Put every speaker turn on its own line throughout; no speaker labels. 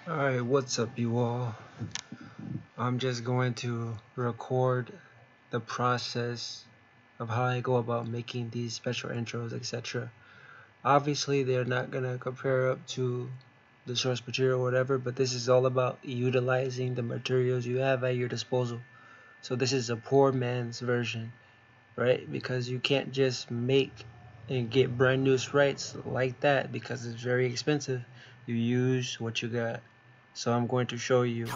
Alright, what's up you all? I'm just going to record the process of how I go about making these special intros, etc. Obviously they're not gonna compare up to the source material or whatever, but this is all about utilizing the materials you have at your disposal. So this is a poor man's version, right? Because you can't just make and get brand new sprites like that because it's very expensive. You use what you got. So I'm going to show you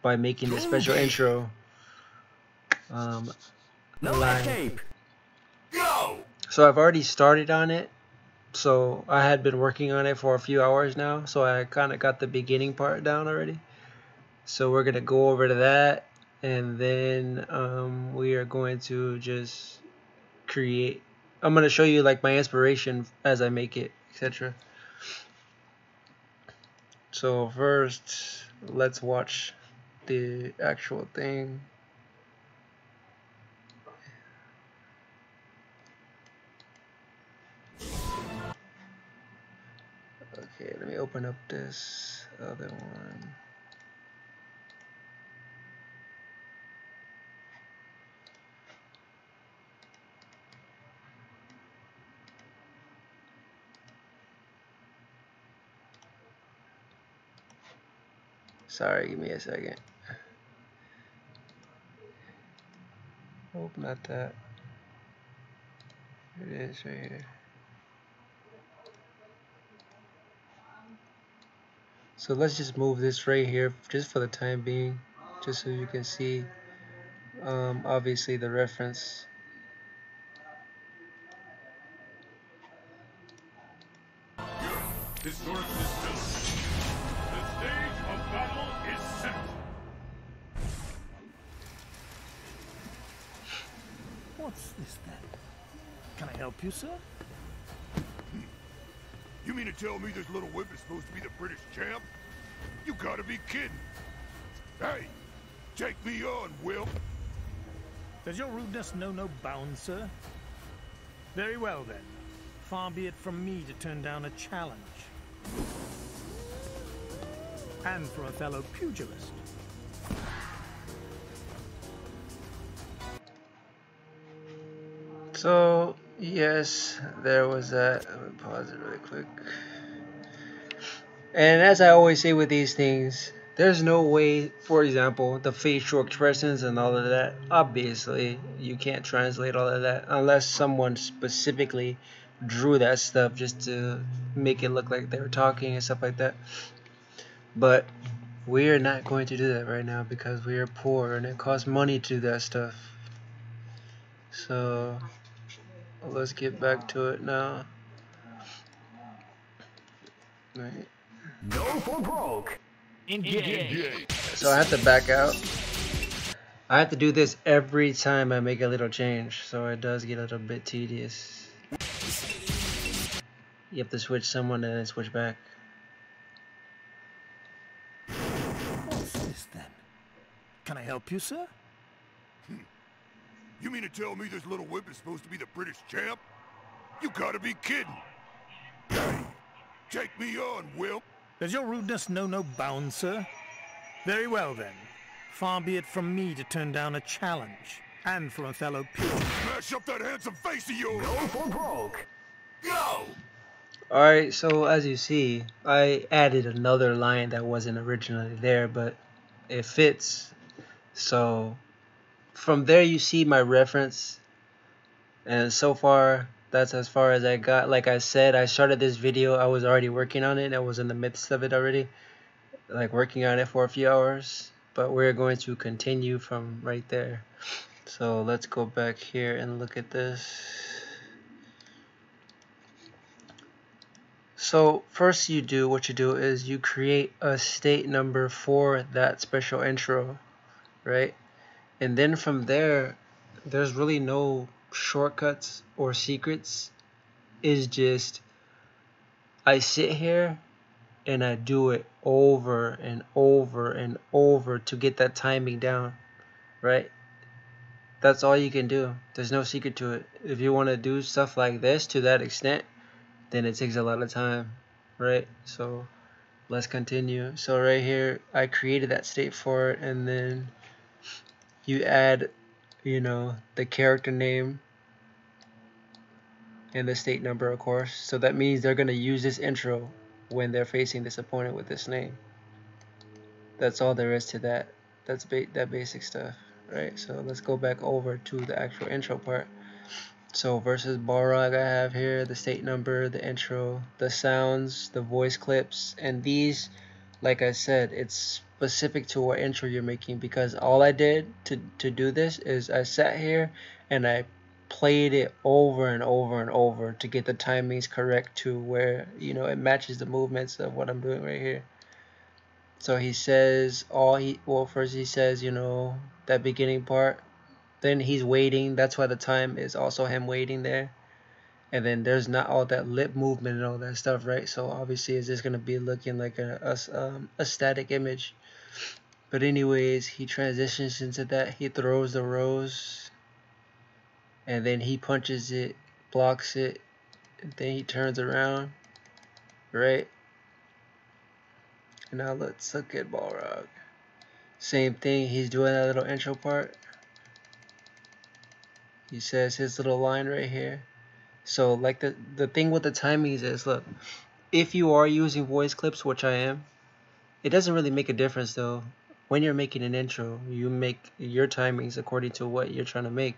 by making this special intro live. So I've already started on it. So I had been working on it for a few hours now. So I kind of got the beginning part down already. So we're gonna go over to that, and then we are going to just create. I'm gonna show you like my inspiration as I make it, etc. So first, let's watch the actual thing. Okay, let me open up this other one. Sorry, give me a second. Nope, not that. Here it is right here. So let's just move this right here just for the time being, just so you can see obviously the reference.
This sword is still. The stage of battle is set.
What's this then? Can I help you, sir?
You mean to tell me this little whip is supposed to be the British champ? You gotta be kidding. Hey, take me on, Will.
Does your rudeness know no bounds, sir? Very well, then. Far be it from me to turn down a challenge. And for a fellow pugilist.
So yes, there was that. Let me pause it really quick. And as I always say with these things, there's no way, for example, the facial expressions and all of that, obviously you can't translate all of that unless someone specifically drew that stuff just to make it look like they were talking and stuff like that. But we are not going to do that right now because we are poor and it costs money to do that stuff. So let's get back to it now. Right.
Go for broke. Engage.
So I have to back out. I have to do this every time I make a little change, so it does get a little bit tedious. You have to switch someone and then switch back.
What's this then? Can I help you, sir?
You mean to tell me this little whip is supposed to be the British champ? You gotta be kidding. Hey, take me on, Will.
Does your rudeness know no bounds, sir? Very well, then. Far be it from me to turn down a challenge. And for a fellow pugilist.
Smash up that handsome face of yours.
Go for broke.
Go!
Alright, so as you see, I added another line that wasn't originally there, but it fits. So from there you see my reference, and so far that's as far as I got. Like I said, I started this video, I was already working on it, I was in the midst of it already, like working on it for a few hours, but we're going to continue from right there. So let's go back here and look at this. So first what you do is you create a state number for that special intro, right? And then from there, there's really no shortcuts or secrets. It's just I sit here and I do it over and over and over to get that timing down, right? That's all you can do. There's no secret to it. If you want to do stuff like this to that extent, then it takes a lot of time, right? So let's continue. So right here, I created that state for it, and then you add, you know, the character name and the state number, of course. So that means they're gonna use this intro when they're facing this opponent with this name. That's all there is to that. That's that basic stuff, right? So let's go back over to the actual intro part. So versus Balrog, I have here the state number, the intro, the sounds, the voice clips, and these, like I said, it's specific to what intro you're making, because all I did to do this is I sat here and I played it over and over and over to get the timings correct to where, you know, it matches the movements of what I'm doing right here. So he says first he says, you know, that beginning part, then he's waiting. That's why the time is also him waiting there. And then there's not all that lip movement and all that stuff, right? So obviously it's just gonna be looking like a static image. But anyways, he transitions into that. He throws the rose, and then he punches it, blocks it, and then he turns around, right? And now let's look at Balrog. Same thing. He's doing that little intro part. He says his little line right here. So like the thing with the timings is, look, if you are using voice clips, which I am, it doesn't really make a difference though. When you're making an intro, you make your timings according to what you're trying to make.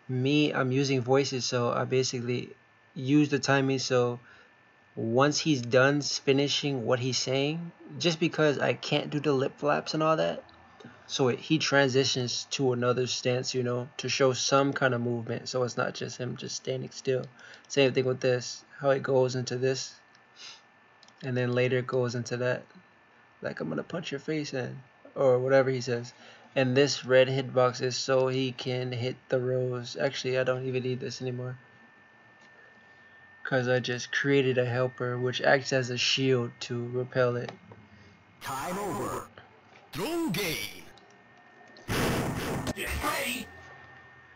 Me, I'm using voices, so I basically use the timing. So once he's done finishing what he's saying, just because I can't do the lip flaps and all that, so he transitions to another stance, you know, to show some kind of movement. So it's not just him just standing still. Same thing with this, how it goes into this, and then later it goes into that, like I'm gonna punch your face in, or whatever he says. And this red hitbox is so he can hit the rose. Actually, I don't even need this anymore, because I just created a helper which acts as a shield to repel it.
Time over. Throw game. Get ready.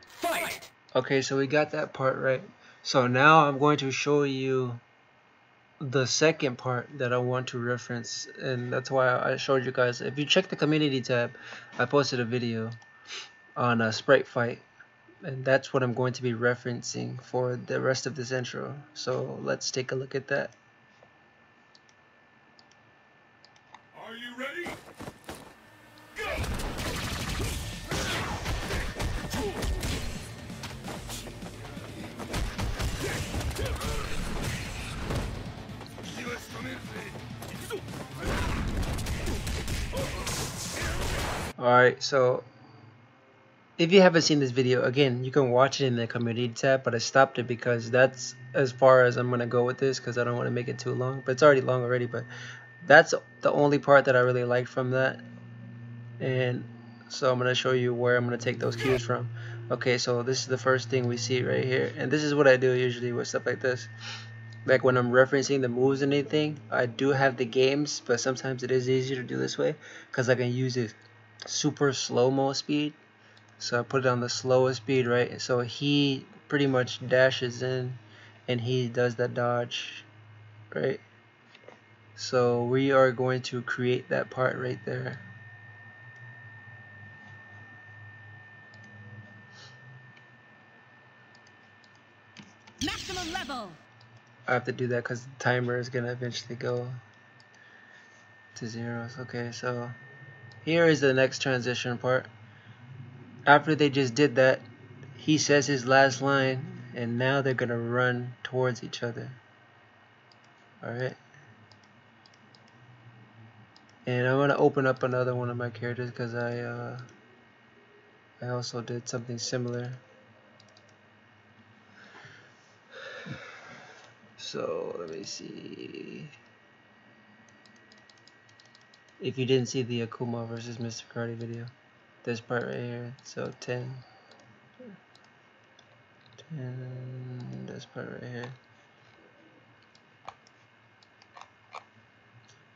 Fight.
Okay, so we got that part right. So now I'm going to show you the second part that I want to reference, and that's why I showed you guys. If you check the community tab, I posted a video on a sprite fight, and that's what I'm going to be referencing for the rest of this intro. So let's take a look at that.
Are you ready? Go!
Alright, so if you haven't seen this video, again, you can watch it in the community tab, but I stopped it because that's as far as I'm going to go with this, because I don't want to make it too long. But it's already long already, but that's the only part that I really liked from that. And so I'm going to show you where I'm going to take those cues from. Okay, so this is the first thing we see right here, and this is what I do usually with stuff like this. Like when I'm referencing the moves and anything, I do have the games, but sometimes it is easier to do this way because I can use it super slow-mo speed. So I put it on the slowest speed, right? So he pretty much dashes in and he does that dodge, right? So we are going to create that part right there.
Maximum level.
I have to do that because the timer is gonna eventually go to zeros. Okay, so here is the next transition part. After they just did that, he says his last line, and now they're gonna run towards each other. Alright. And I'm gonna open up another one of my characters because I also did something similar. So let me see. If you didn't see the Akuma versus Mr. Karate video, this part right here. So 10, this part right here.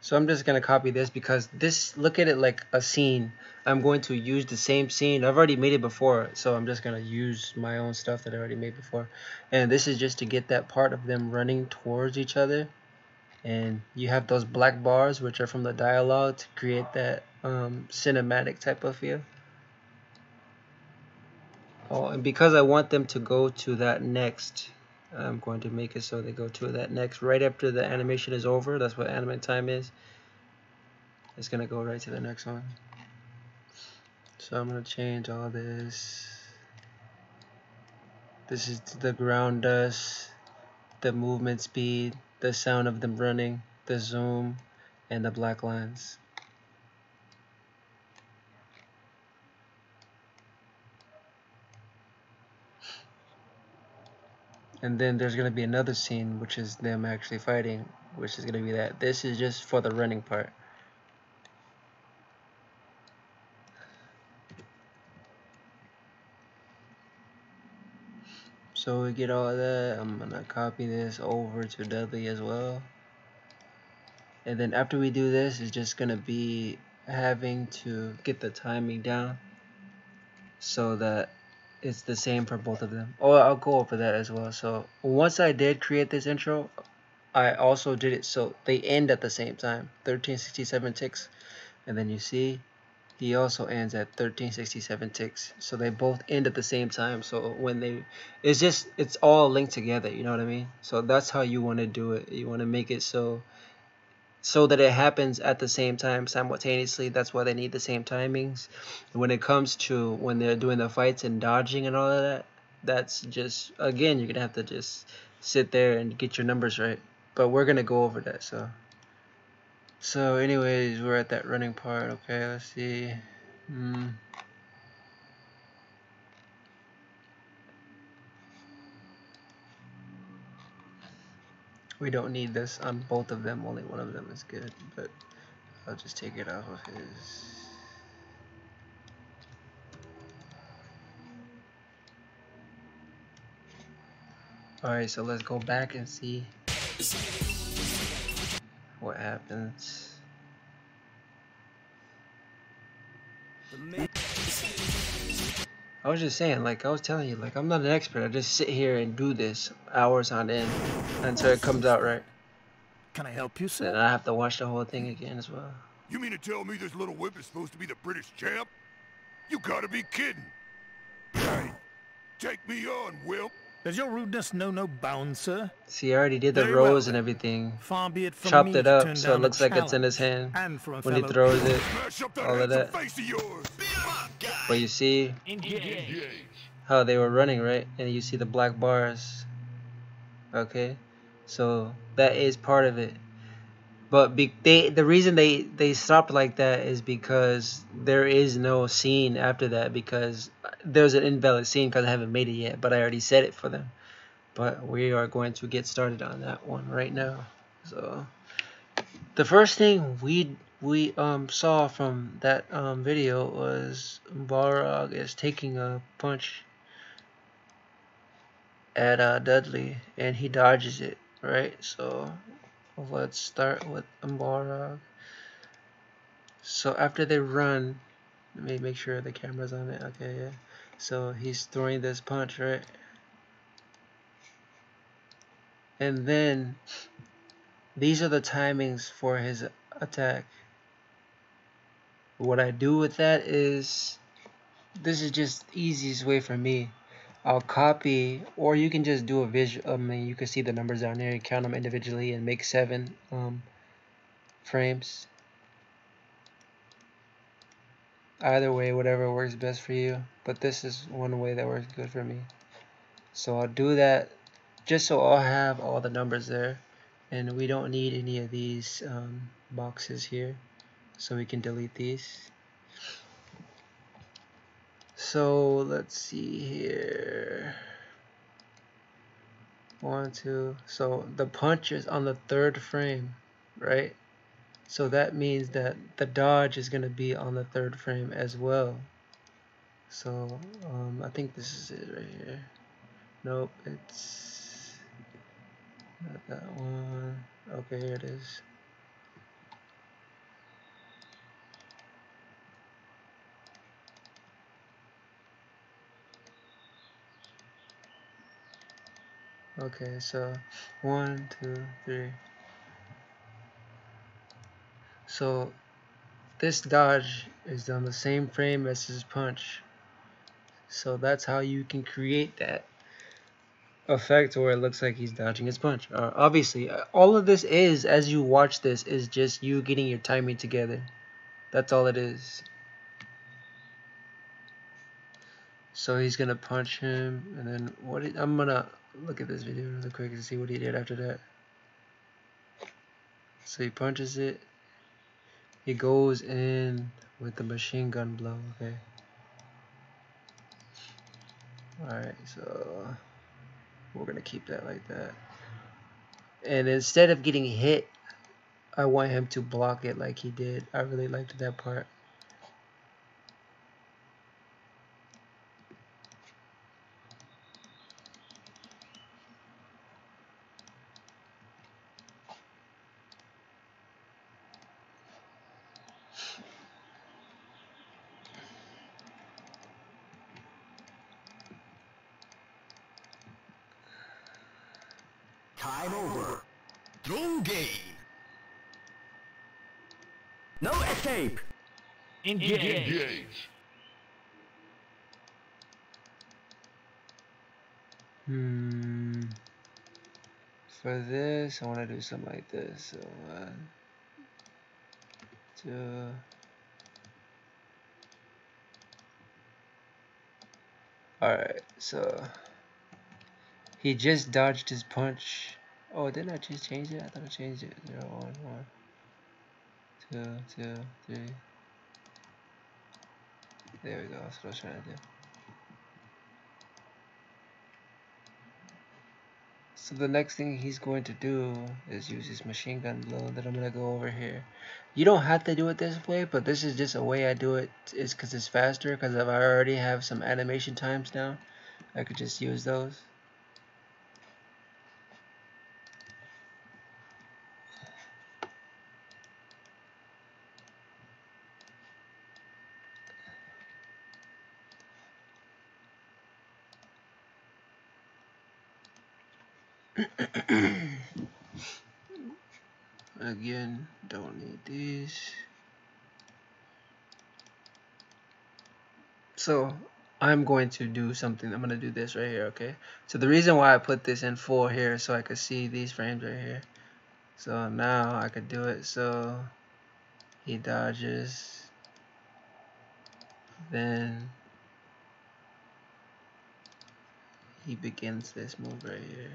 So I'm just gonna copy this because this, look at it like a scene. I'm going to use the same scene. I've already made it before, so I'm just gonna use my own stuff that I already made before. And this is just to get that part of them running towards each other. and you have those black bars which are from the dialogue to create that cinematic type of feel. Oh, and because I want them to go to that next, I'm going to make it so they go to that next right after the animation is over. That's what anime time is. It's gonna go right to the next one. So I'm gonna change all this. This is the ground dust, the movement speed, the sound of them running, the zoom, and the black lines. And then there's gonna be another scene which is them actually fighting, which is gonna be that. This is just for the running part. So we get all of that. I'm gonna copy this over to Dudley as well. And then after we do this, it's just gonna be having to get the timing down so that it's the same for both of them. Oh, I'll go over that as well. So once I did create this intro, I also did it so they end at the same time, 1367 ticks. And then you see he also ends at 1367 ticks, so they both end at the same time. So when they, it's all linked together, you know what I mean? So that's how you want to do it. You want to make it so that it happens at the same time simultaneously. That's why they need the same timings. When it comes to when they're doing the fights and dodging and all of that, that's just, again, you're gonna have to just sit there and get your numbers right. But we're gonna go over that. So anyways, we're at that running part. Okay, let's see. We don't need this on both of them. Only one of them is good, but I'll just take it off of his. Alright, so let's go back and see what happens. I was just saying, like I was telling you, like I'm not an expert. I just sit here and do this hours on end until it comes out right.
Can I help you, sir?
Then I have to watch the whole thing again as well.
You mean to tell me this little whip is supposed to be the British champ? You gotta be kidding. Hey, take me on, Will.
Does your rudeness know no bounds, sir?
See, I already did the
Very well,
rose and
then.
everything.
Far be it from
Chopped
me
it
to
up
turn
so
down
it looks
a
like it's in his
challenge,
hand
and from a
when he
fellow
throws it.
Smash up that
All of
handsome
that.
face of yours.
But you see how they were running, right? And you see the black bars. Okay, so that is part of it. But the reason they stopped like that is because there is no scene after that, because there's an invalid scene because I haven't made it yet, but I already set it for them. But we are going to get started on that one right now. So the first thing we saw from that video was Balrog is taking a punch at Dudley and he dodges it, right? So let's start with Balrog. So after they run, let me make sure the camera's on it. Okay, yeah. So he's throwing this punch, right? And then these are the timings for his attack. What I do with that is, this is just the easiest way for me. I'll copy, or you can just do a visual. I mean, you can see the numbers down there, count them individually, and make 7 frames. Either way, whatever works best for you. But this is one way that works good for me. So I'll do that just so I'll have all the numbers there, and we don't need any of these boxes here, so we can delete these. So let's see here. 1, 2. So the punch is on the 3rd frame, right? So that means that the dodge is going to be on the 3rd frame as well. So I think this is it right here. Nope, it's not that one. Okay, here it is. Okay, so 1, 2, 3. So this dodge is on the same frame as his punch. So that's how you can create that effect where it looks like he's dodging his punch. Obviously, all of this is, as you watch this, is just you getting your timing together. That's all it is. So he's gonna punch him, and then I'm gonna look at this video really quick to see what he did after that. So he punches it. He goes in with the machine gun blow. Okay. All right. So we're gonna keep that like that. And instead of getting hit, I want him to block it like he did. I really liked that part.
Time over. Throw game. No escape. Engage.
For this, I want to do something like this. So, 1, 2. Alright, so he just dodged his punch. Oh, didn't I just change it? I thought I changed it. 0, 1, 1, 2, 2, 3. There we go. That's what I was trying to do. So the next thing he's going to do is use his machine gun blow that I'm going to go over here. You don't have to do it this way, but this is just a way I do it. It's because it's faster, because if I already have some animation times down, I could just use those. Again, don't need these. So I'm going to do something. I'm going to do this right here, okay? So the reason why I put this in full here so I could see these frames right here. So now I could do it. So he dodges, then he begins this move right here.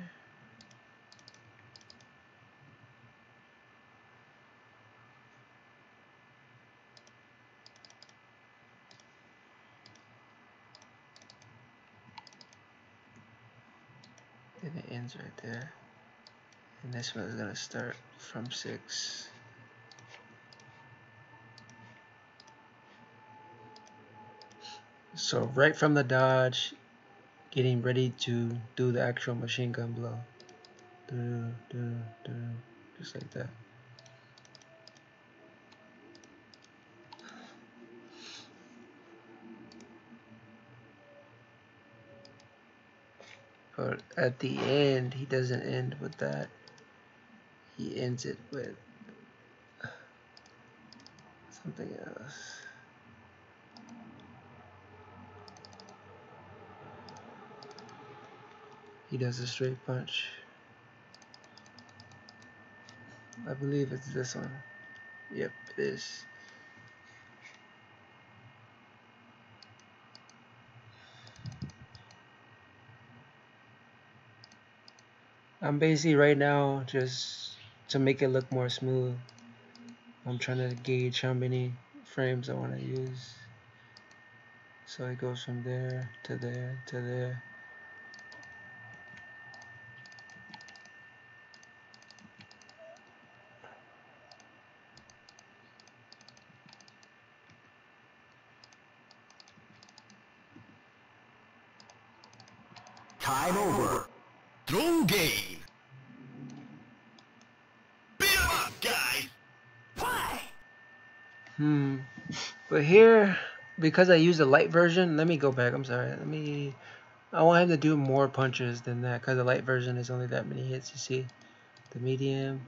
And it ends right there. And this one is going to start from 6. So right from the dodge, getting ready to do the actual machine gun blow. Just like that. But at the end, he doesn't end with that. He ends it with something else. He does a straight punch. I believe it's this one. Yep, it is. I'm basically right now, just to make it look more smooth, I'm trying to gauge how many frames I want to use. So it goes from there to there to there.
Time over. Throw game. Beat 'em up, guys. Why?
But here, because I use the light version, let me go back. I'm sorry. I want him to do more punches than that, because the light version is only that many hits. You see, the medium.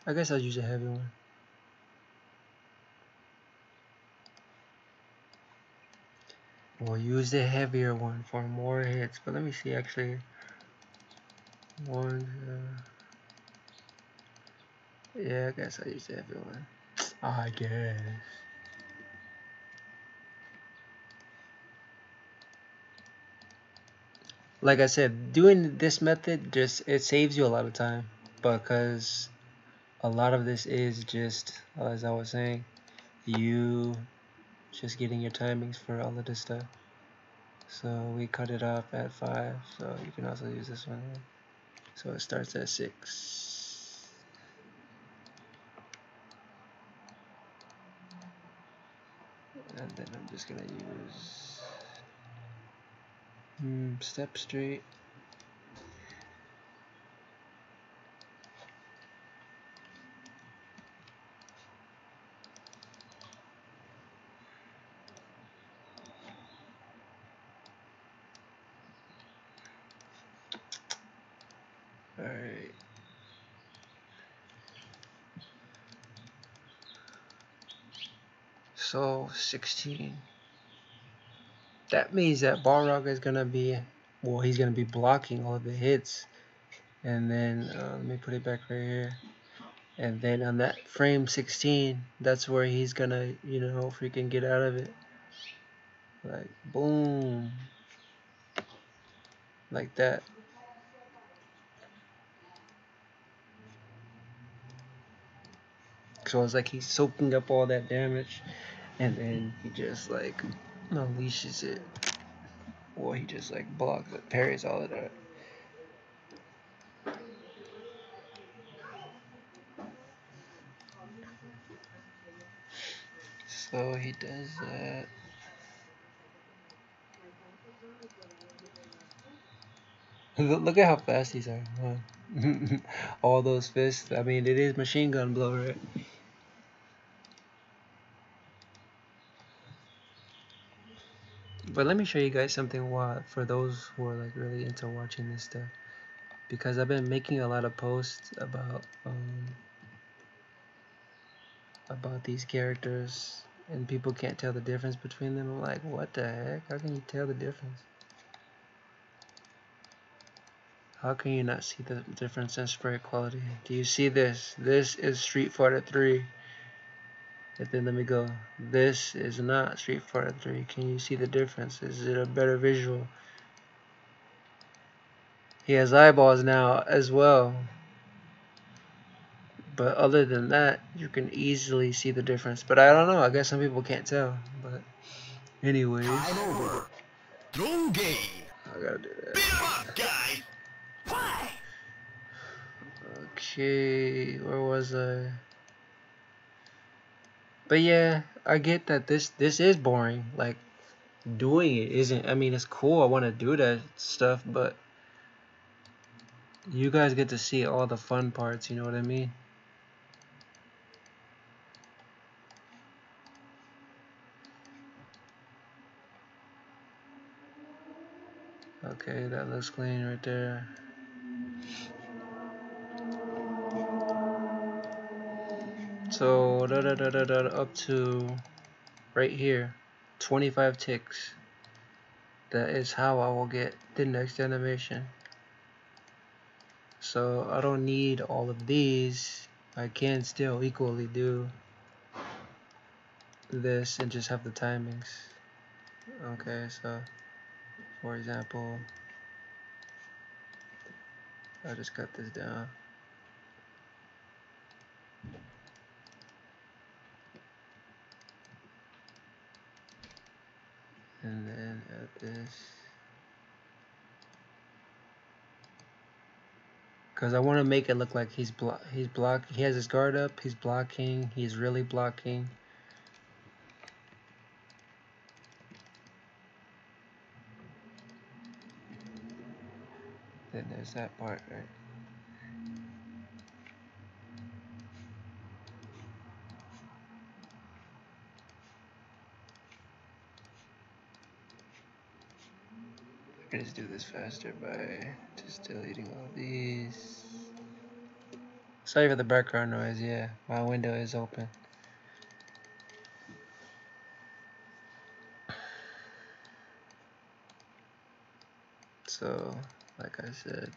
I guess I'll use a heavy one. We'll use the heavier one for more hits, but let me see actually. One, yeah, I guess I use the heavy one. I guess. Like I said, doing this method just it saves you a lot of time because a lot of this is just, as I was saying, you just getting your timings for all of this stuff. So we cut it off at 5, so you can also use this one. So it starts at 6. And then I'm just gonna use step straight. Alright. So 16. That means that Balrog is gonna be, well, he's gonna be blocking all of the hits. And then let me put it back right here. And then on that frame 16, that's where he's gonna, you know, freaking get out of it. Like boom, like that. So it's like he's soaking up all that damage, and then he just like unleashes it, or he just like blocks it, parries all of that. So he does that. Look at how fast these are. Huh? All those fists. I mean, it is machine gun blow, right? But let me show you guys something for those who are like really into watching this stuff, because I've been making a lot of posts about these characters, and people can't tell the difference between them. I'm like, what the heck? How can you tell the difference? How can you not see the difference in spray quality? Do you see this? This is Street Fighter 3. And then let me go. This is not Street Fighter 3. Can you see the difference? Is it a better visual? He has eyeballs now as well. But other than that, you can easily see the difference. But I don't know. I guess some people can't tell. But anyways,
Time over. Throne game.
I gotta do that.
Beat 'em up, guys. Play.
Okay, where was I? But yeah, I get that this is boring. Like doing it isn't. I mean, it's cool. I want to do that stuff, but you guys get to see all the fun parts. You know what I mean? Okay, that looks clean right there. So up to right here, 25 ticks. That is how I will get the next animation. So I don't need all of these. I can still equally do this and just have the timings. Okay, so for example, I'll just cut this down. And then add this. Because I want to make it look like he has his guard up, he's blocking, he's really blocking. Then there's that part, right? I can just do this faster by just deleting all these. Sorry for the background noise, yeah. My window is open. so like I said,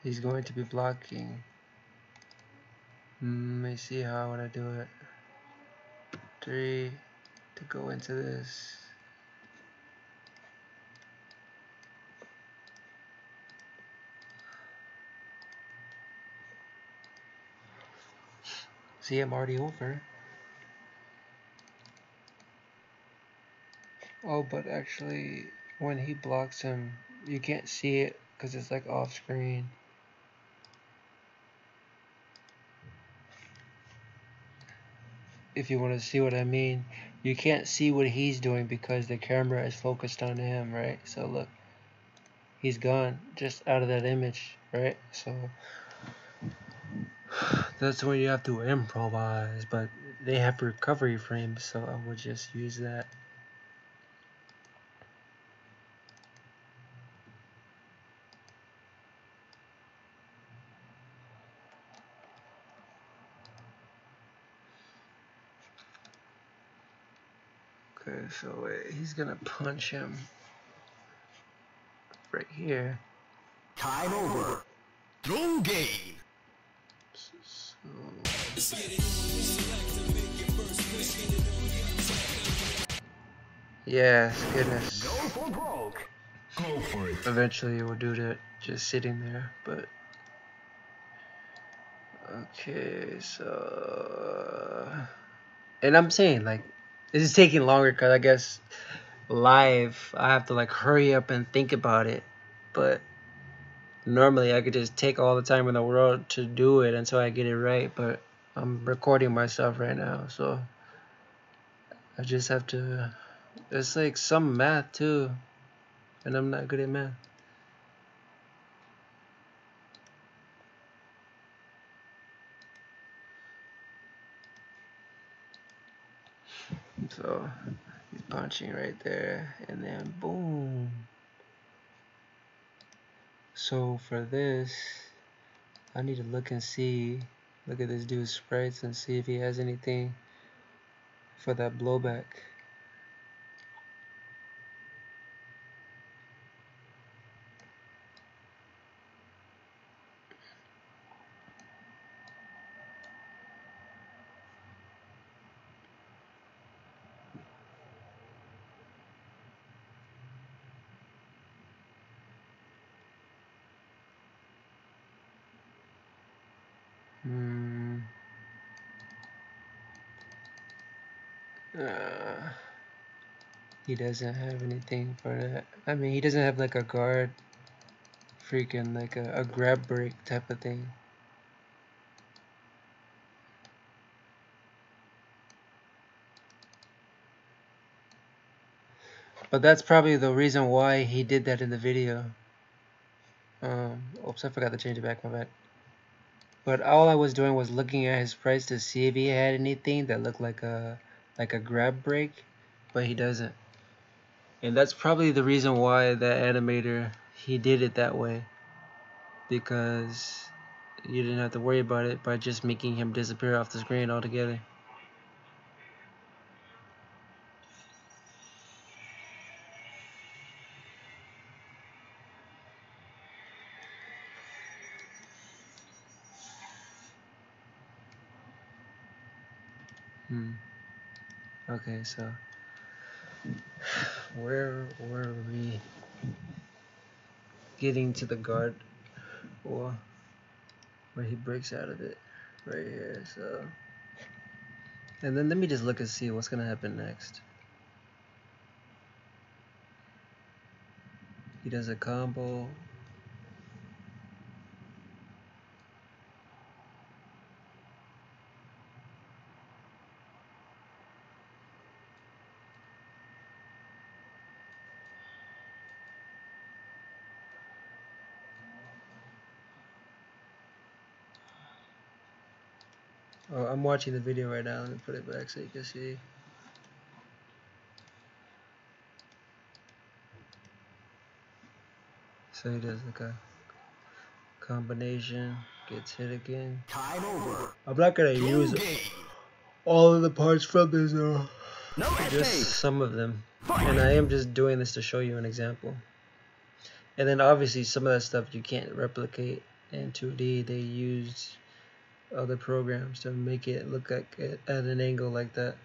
he's going to be blocking. Let me see how I want to do it. 3 to go into this. See, I'm already over. Oh, but actually, when he blocks him, you can't see it because it's like off screen. If you want to see what I mean, you can't see what he's doing because the camera is focused on him, right? So look, he's gone just out of that image, right? So that's when you have to improvise, but they have recovery frames, so I would just use that. Okay, so wait, he's gonna punch him right here.
Time over. Throw game.
So, yes, goodness.
Go for broke. Go for it.
Eventually it will do that just sitting there, but okay, so and I'm saying like this is taking longer because I guess live I have to like hurry up and think about it, but normally I could just take all the time in the world to do it until I get it right, but I'm recording myself right now, so I just have to. It's like some math too, and I'm not good at math. So he's punching right there, and then boom. So for this, I need to look and see. Look at this dude's sprites and see if he has anything for that blowback. He doesn't have anything for that. I mean, he doesn't have like a guard, freaking like a grab break type of thing. But that's probably the reason why he did that in the video. Oops, I forgot to change it back, my bad. But all I was doing was looking at his price to see if he had anything that looked like a grab break, but he doesn't. And that's probably the reason why that animator, he did it that way, because you didn't have to worry about it by just making him disappear off the screen altogether. Okay, so where were we? Getting to the guard, or where he breaks out of it, right here. So, and then let me just look and see what's gonna happen next. He does a combo. Oh, I'm watching the video right now. Let me put it back so you can see. So he does like a combination, gets hit again.
Time over.
I'm not gonna
Throw
use
game.
all of the parts from this,
No
just
escape.
some of them. And I am just doing this to show you an example. And then obviously some of that stuff you can't replicate in 2D. They used other programs to make it look like it at an angle like that.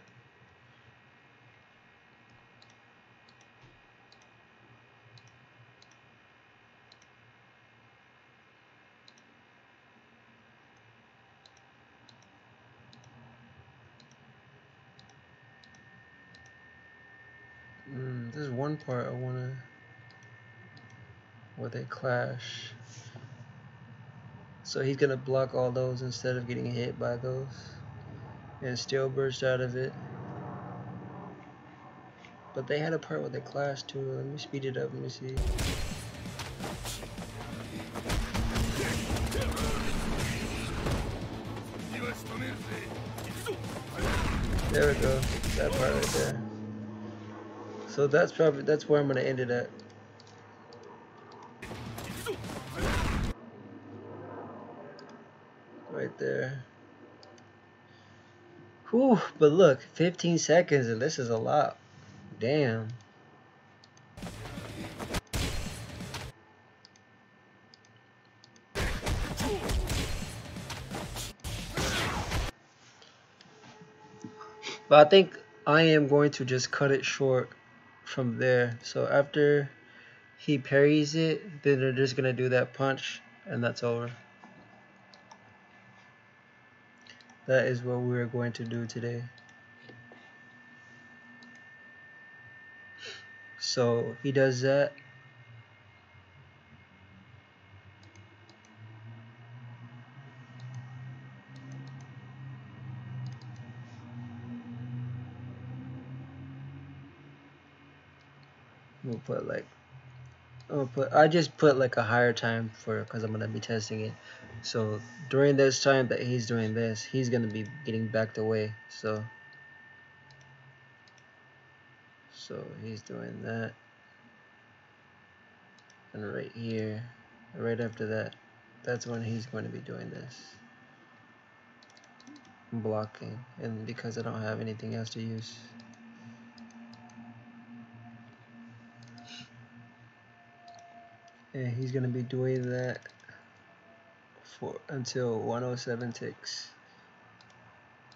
There's one part I wanna where they clash. So he's gonna block all those instead of getting hit by those, and still burst out of it. But they had a part where they clashed too. Let me speed it up. Let me see. There we go. That part right there. So that's where I'm gonna end it at. Right there. Whew, but look, 15 seconds and this is a lot. Damn. But I think I am going to just cut it short from there. So after he parries it, then they're just gonna do that punch and that's over. That is what we're going to do today. So he does that. We'll put like I just put like a higher time for because I'm gonna be testing it. So during this time that he's doing this, he's gonna be getting backed away. So he's doing that, and right here, right after that, that's when he's going to be doing this, blocking, and because I don't have anything else to use. And he's gonna be doing that for until 107 ticks.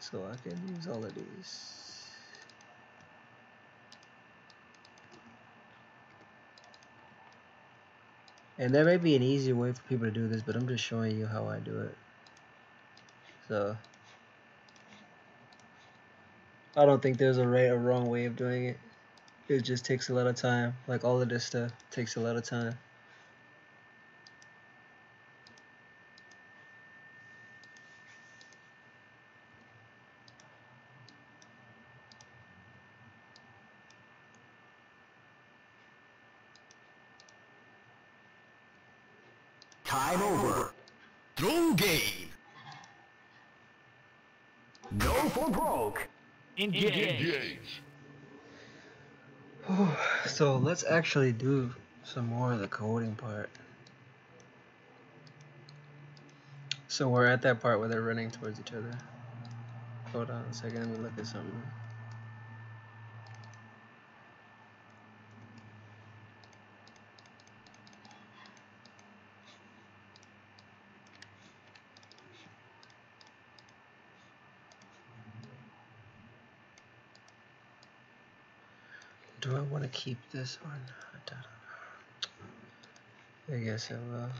So I can use all of these. And there may be an easier way for people to do this, but I'm just showing you how I do it. So I don't think there's a right or wrong way of doing it. It just takes a lot of time. Like all of this stuff takes a lot of time.
Time over. Throw game. Go for broke.
Engage.
So let's actually do some more of the coding part. So we're at that part where they're running towards each other. Hold on a second, let me look at something. Do I want to keep this one? I don't know. I guess I will.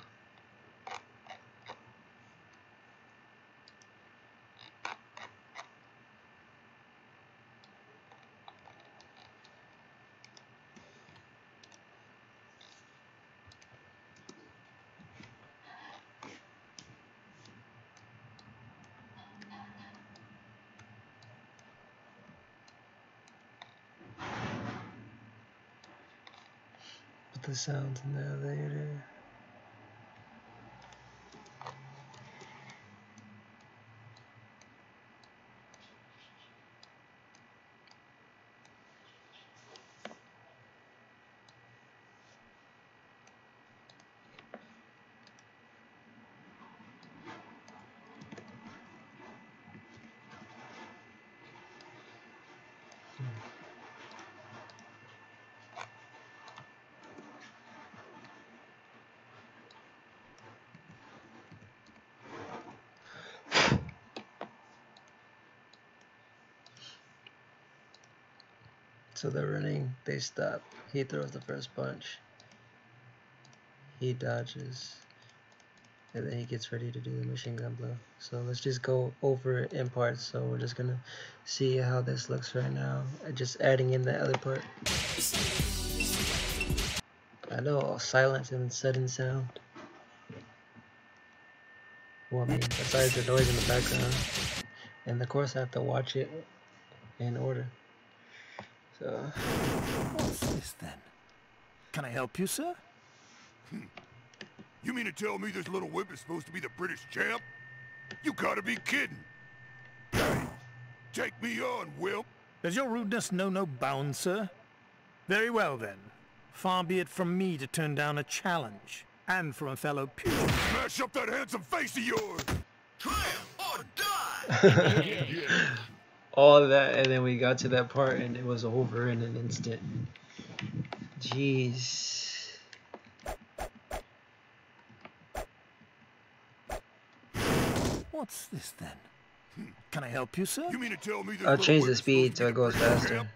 Put the sounds in there later. So they're running, they stop. He throws the first punch. He dodges. And then he gets ready to do the machine gun blow. So let's just go over it in parts. So we're just gonna see how this looks right now. Just adding in the other part. I know, silence and sudden sound. Well, I mean, besides the noise in the background. And of course I have to watch it in order. So.
What's this then? Can I help you, sir?
You mean to tell me this little whip is supposed to be the British champ? You gotta be kidding. Hey, take me on, Will.
Does your rudeness know no bounds, sir? Very well then. Far be it from me to turn down a challenge. And from a fellow pugilist.
Smash up that handsome face of yours! Triumph or die!
All that, and then we got to that part and it was over in an instant. Jeez.
What's this then? Can I help you, sir?
You mean to tell me this
I'll
little
change
whip
the
is
speed
supposed
so
to be
it
the
goes
British
faster.
champ?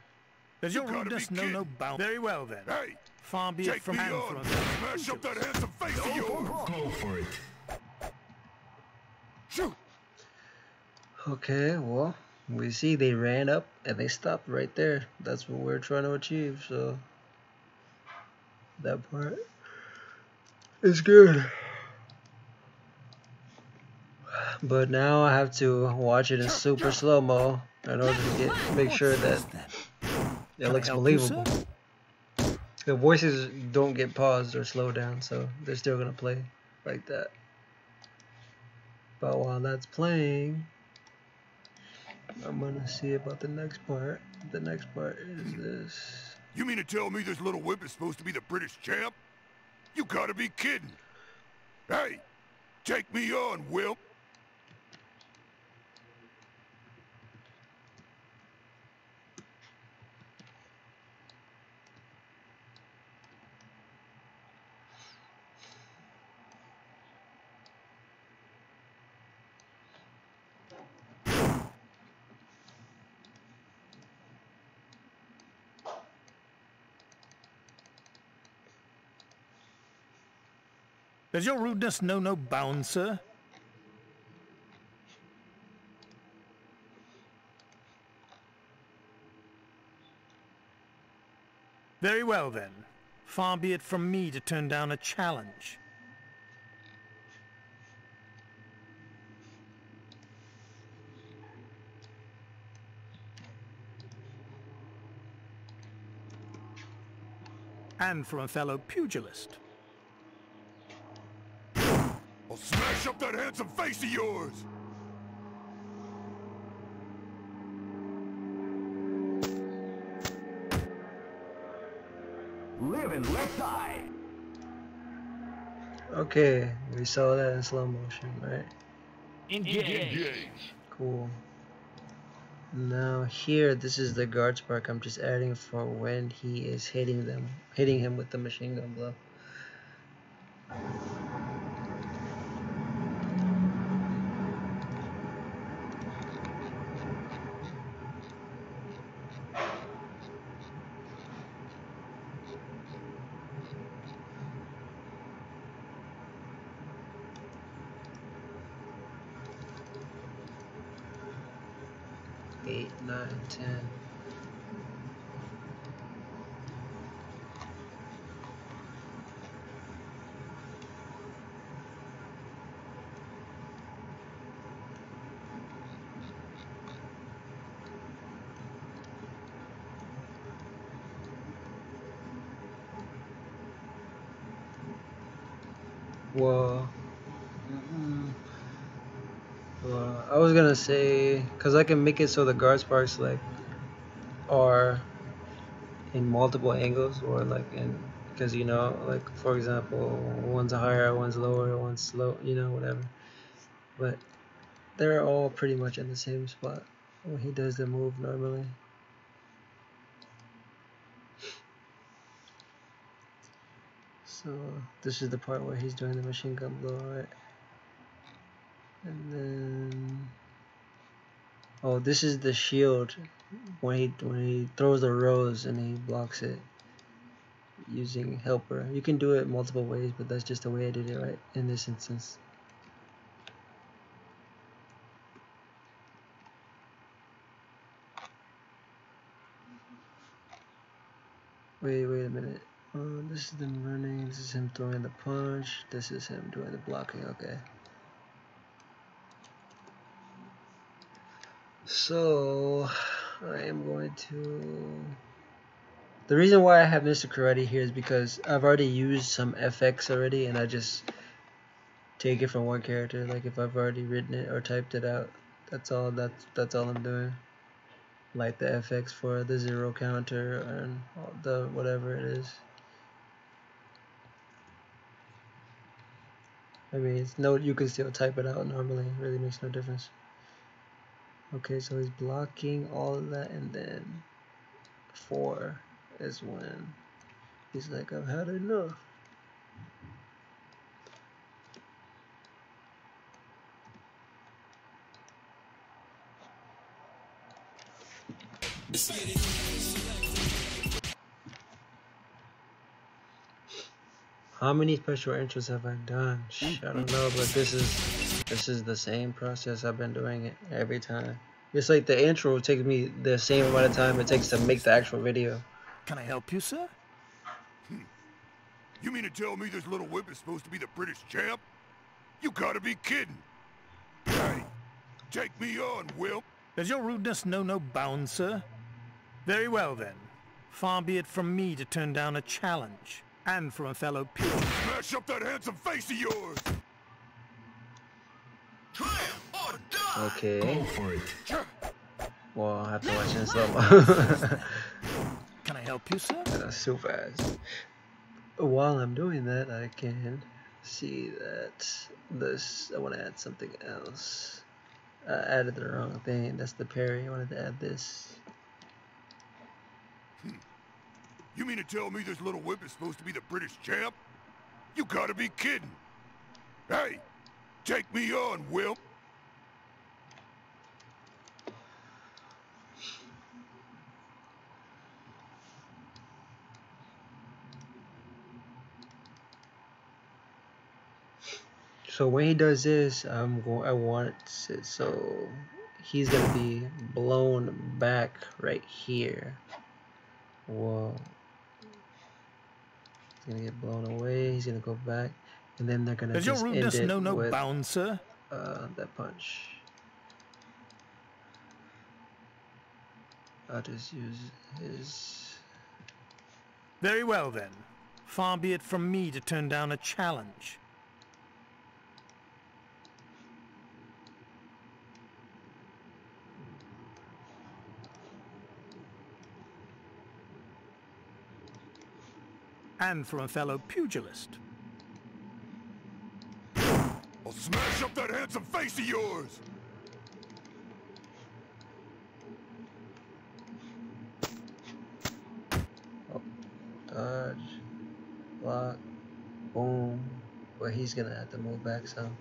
Does your
You gotta
rudeness
be
know no
kidding.
bounds? Very well then.
Hey,
Far be it
take
from
me
and
on!
from a fellow
Smash up that
pugilist.
handsome face of yours!
Go for it.
Shoot!
Okay, well, we see they ran up and they stopped right there. That's what we're trying to achieve, so that part is good. But now I have to watch it in super slow-mo in order to make sure that it looks believable. The voices don't get paused or slowed down, so they're still gonna play like that. But while that's playing, I'm gonna see about the next part. The next part is this.
You mean to tell me this little whip is supposed to be the British champ? You gotta be kidding. Hey, take me on, Will.
Does your rudeness know no bounds, sir? Very well then. Far be it from me to turn down a challenge. And from a fellow pugilist.
I'll smash up that handsome face of yours!
Live and let die.
Okay, we saw that in slow motion, right?
Engage!
Cool. Now here, this is the guard spark I'm just adding for when he is hitting him with the machine gun blow. Eight, 9, 10. Well, I was gonna say, cause I can make it so the guard sparks like are in multiple angles, or like in, cause you know, like for example, one's higher, one's lower, one's slow, you know, whatever. But they're all pretty much in the same spot when he does the move normally. So this is the part where he's doing the machine gun blow, right? And then, oh, this is the shield when he throws the rose and he blocks it using helper. You can do it multiple ways, but that's just the way I did it right in this instance. Wait a minute. This is them running. This is him throwing the punch. This is him doing the blocking. Okay. So I am going to. The reason why I have Mr. Karate here is because I've already used some FX already, and I just take it from one character. Like if I've already written it or typed it out, that's all. That's all I'm doing. Like the FX for the 0 counter and the whatever it is. I mean, it's no, you can still type it out normally. It really makes no difference. Okay, so he's blocking all of that, and then 4 is when he's like, I've had enough. How many special intros have I done? I don't know, but this is the same process. I've been doing it every time. It's like the intro takes me the same amount of time it takes to make the actual video.
Can I help you, sir?
You mean to tell me this little whip is supposed to be the British champ? You gotta be kidding. Hey, take me on, Will.
Does your rudeness know no bounds, sir? Very well, then. Far be it from me to turn down a challenge. And from a fellow pugilist.
Smash up that handsome face of yours!
Okay.
Go for it.
Well, I'll have to watch it in slow-mo.
Can I help you, sir?
That's so fast. While I'm doing that, I can see that this. I want to add something else. I added the wrong thing. That's the parry. I wanted to add this.
You mean to tell me this little whip is supposed to be the British champ? You gotta be kidding. Hey, take me on, Will.
So when he does this, I want it so he's gonna be blown back right here. Whoa. He's gonna get blown away. He's gonna go back, and then they're gonna
Does your
just end
rudeness
it
know no
with
bounds, sir?
that punch. I'll just use his.
Very well, then. Far be it from me to turn down a challenge. And from a fellow pugilist.
I'll smash up that handsome face of yours!
Oh, dodge, block, boom. Well, he's gonna have to move back some.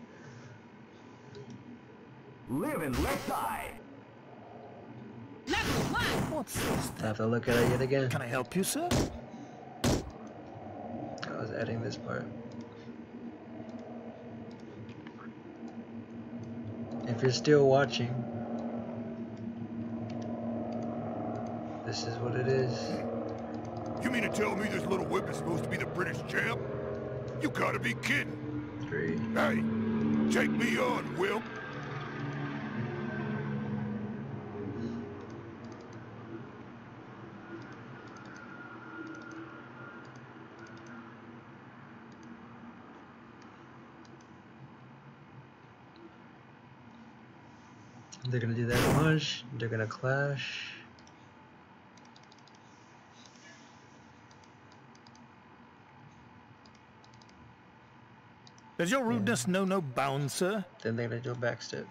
Live and let die.
What's this?
I have to look at it yet again.
Can I help you, sir?
I was adding this part. If you're still watching, this is what it is.
You mean to tell me this little whip is supposed to be the British champ? You gotta be kidding.
3.
Hey, take me on, Will.
They're gonna do that punch. They're gonna clash.
Does your rudeness know no bounds, sir?
Then they're gonna do a backstep.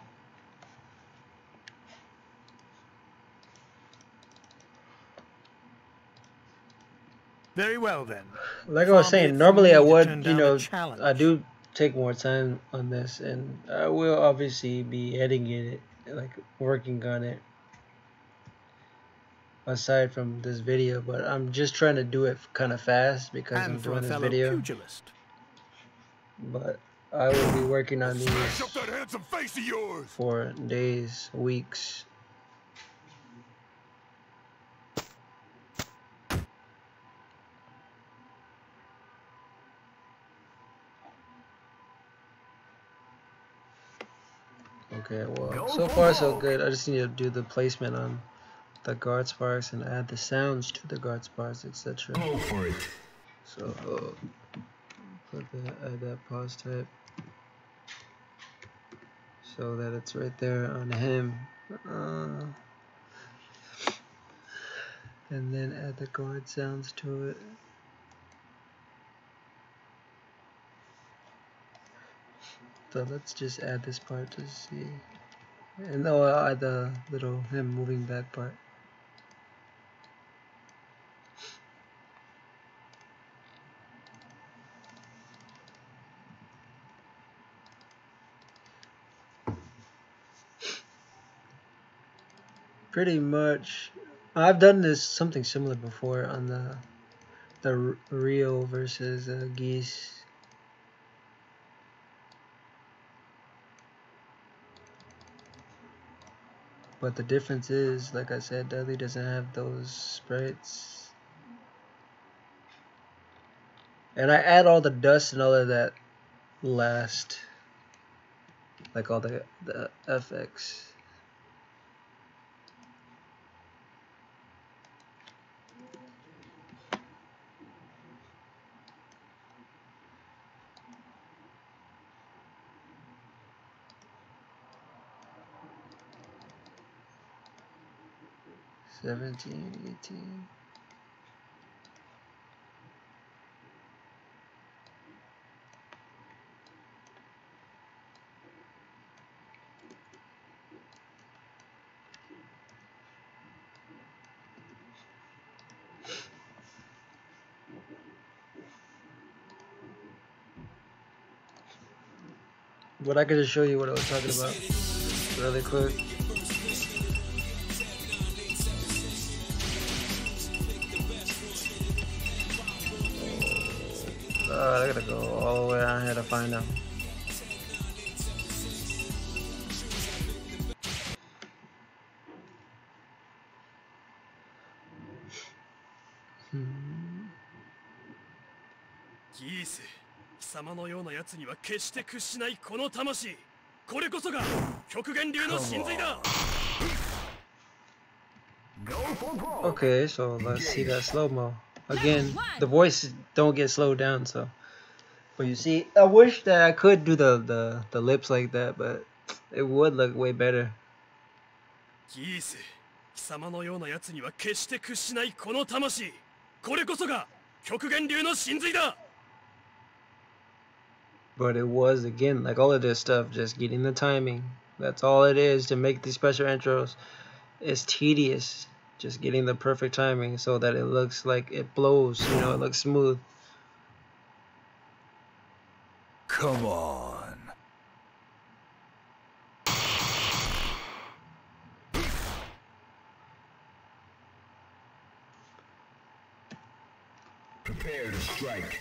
Very well, then.
Like I was
Far be it
saying,
from
normally
me
I
to
would,
turn
you
down a
know,
challenge.
I do take more time on this, and I will obviously be editing it, like working on it. aside from this video, but I'm just trying to do it kind of fast because I'm
And for
doing
a
this
fellow
video.
pugilist.
But I will be working on these
Smash up that handsome face of yours.
for days, weeks. Okay, well, so far so good. I just need to do the placement on the guard sparks and add the sounds to the guard sparks, etc.
Go for it.
So add that pause type so that it's right there on him, and then add the guard sounds to it. So let's just add this part to see, and I'll add the little him moving back part. Pretty much, I've done this something similar before on the Rio versus Geese. But the difference is, like I said, Dudley doesn't have those sprites. And I add all the dust and all of that last, like all the FX. $17, $18. But I could just show you what I was talking about really quick. I gotta go all the way down here to find them.
Geese, 貴様のようなやつには決して屈しないこの魂。これこそが極限流の神髄だ。
Okay, so let's see that slow-mo. Again, the voice don't get slowed down, so. But you see, I wish that I could do the lips like that, but it would look way better.
ギース、貴様のようなやつには決して屈しないこの魂。これこそが極限流の神髄だ。
But it was, again, like all of this stuff, just getting the timing. That's all it is to make these special intros. It's tedious, just getting the perfect timing so that it looks like it blows, you know, it looks smooth.
Come on.
Prepare to strike.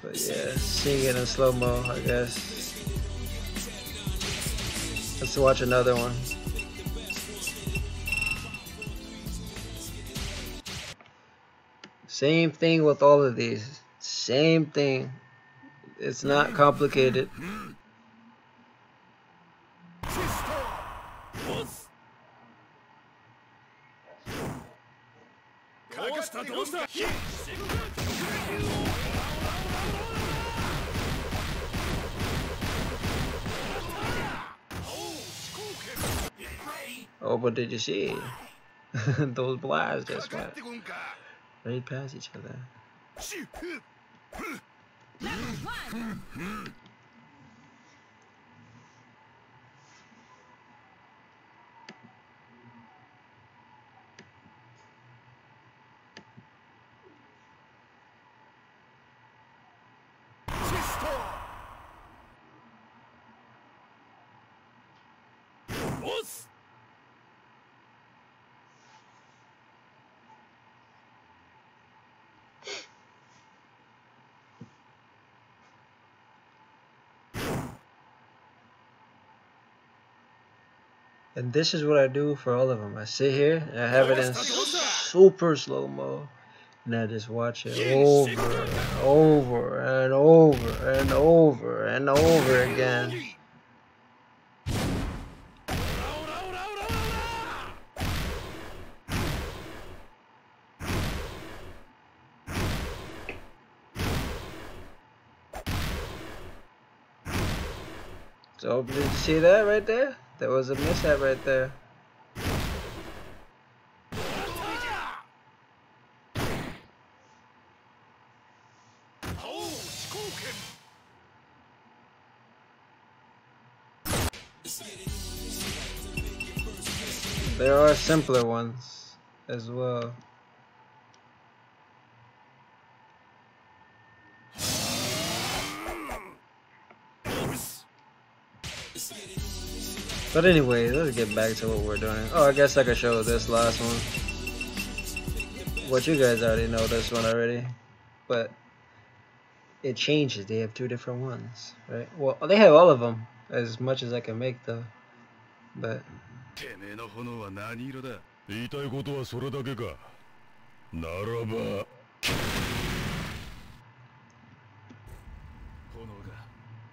But yeah, seeing it in slow-mo, I guess. Let's watch another one. Same thing with all of these. Same thing. It's not complicated. Oh, but did you see those blasts just went right past each other? And this is what I do for all of them. I sit here and I have it in super slow-mo. And I just watch it over and over and over and over and over again. So did you see that right there? There was a mishap right there. There are simpler ones as well. But anyway, let's get back to what we're doing. Oh, I guess I could show this last one. What you guys already know this one already. But it changes. They have two different ones, right? Well, they have all of them as much as I can make though. But
てめえの炎は何色だ。言いたいことはそれだけか。ならば炎が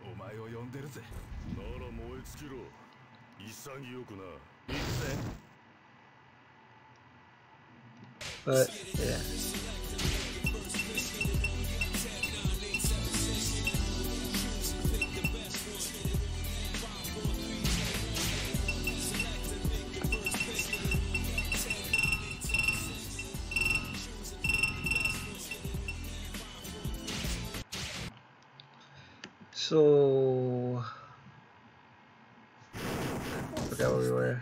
お前を呼んでるぜ。なら燃え尽きろ。潔くな。行くぜ。
But yeah. So I forgot where we were.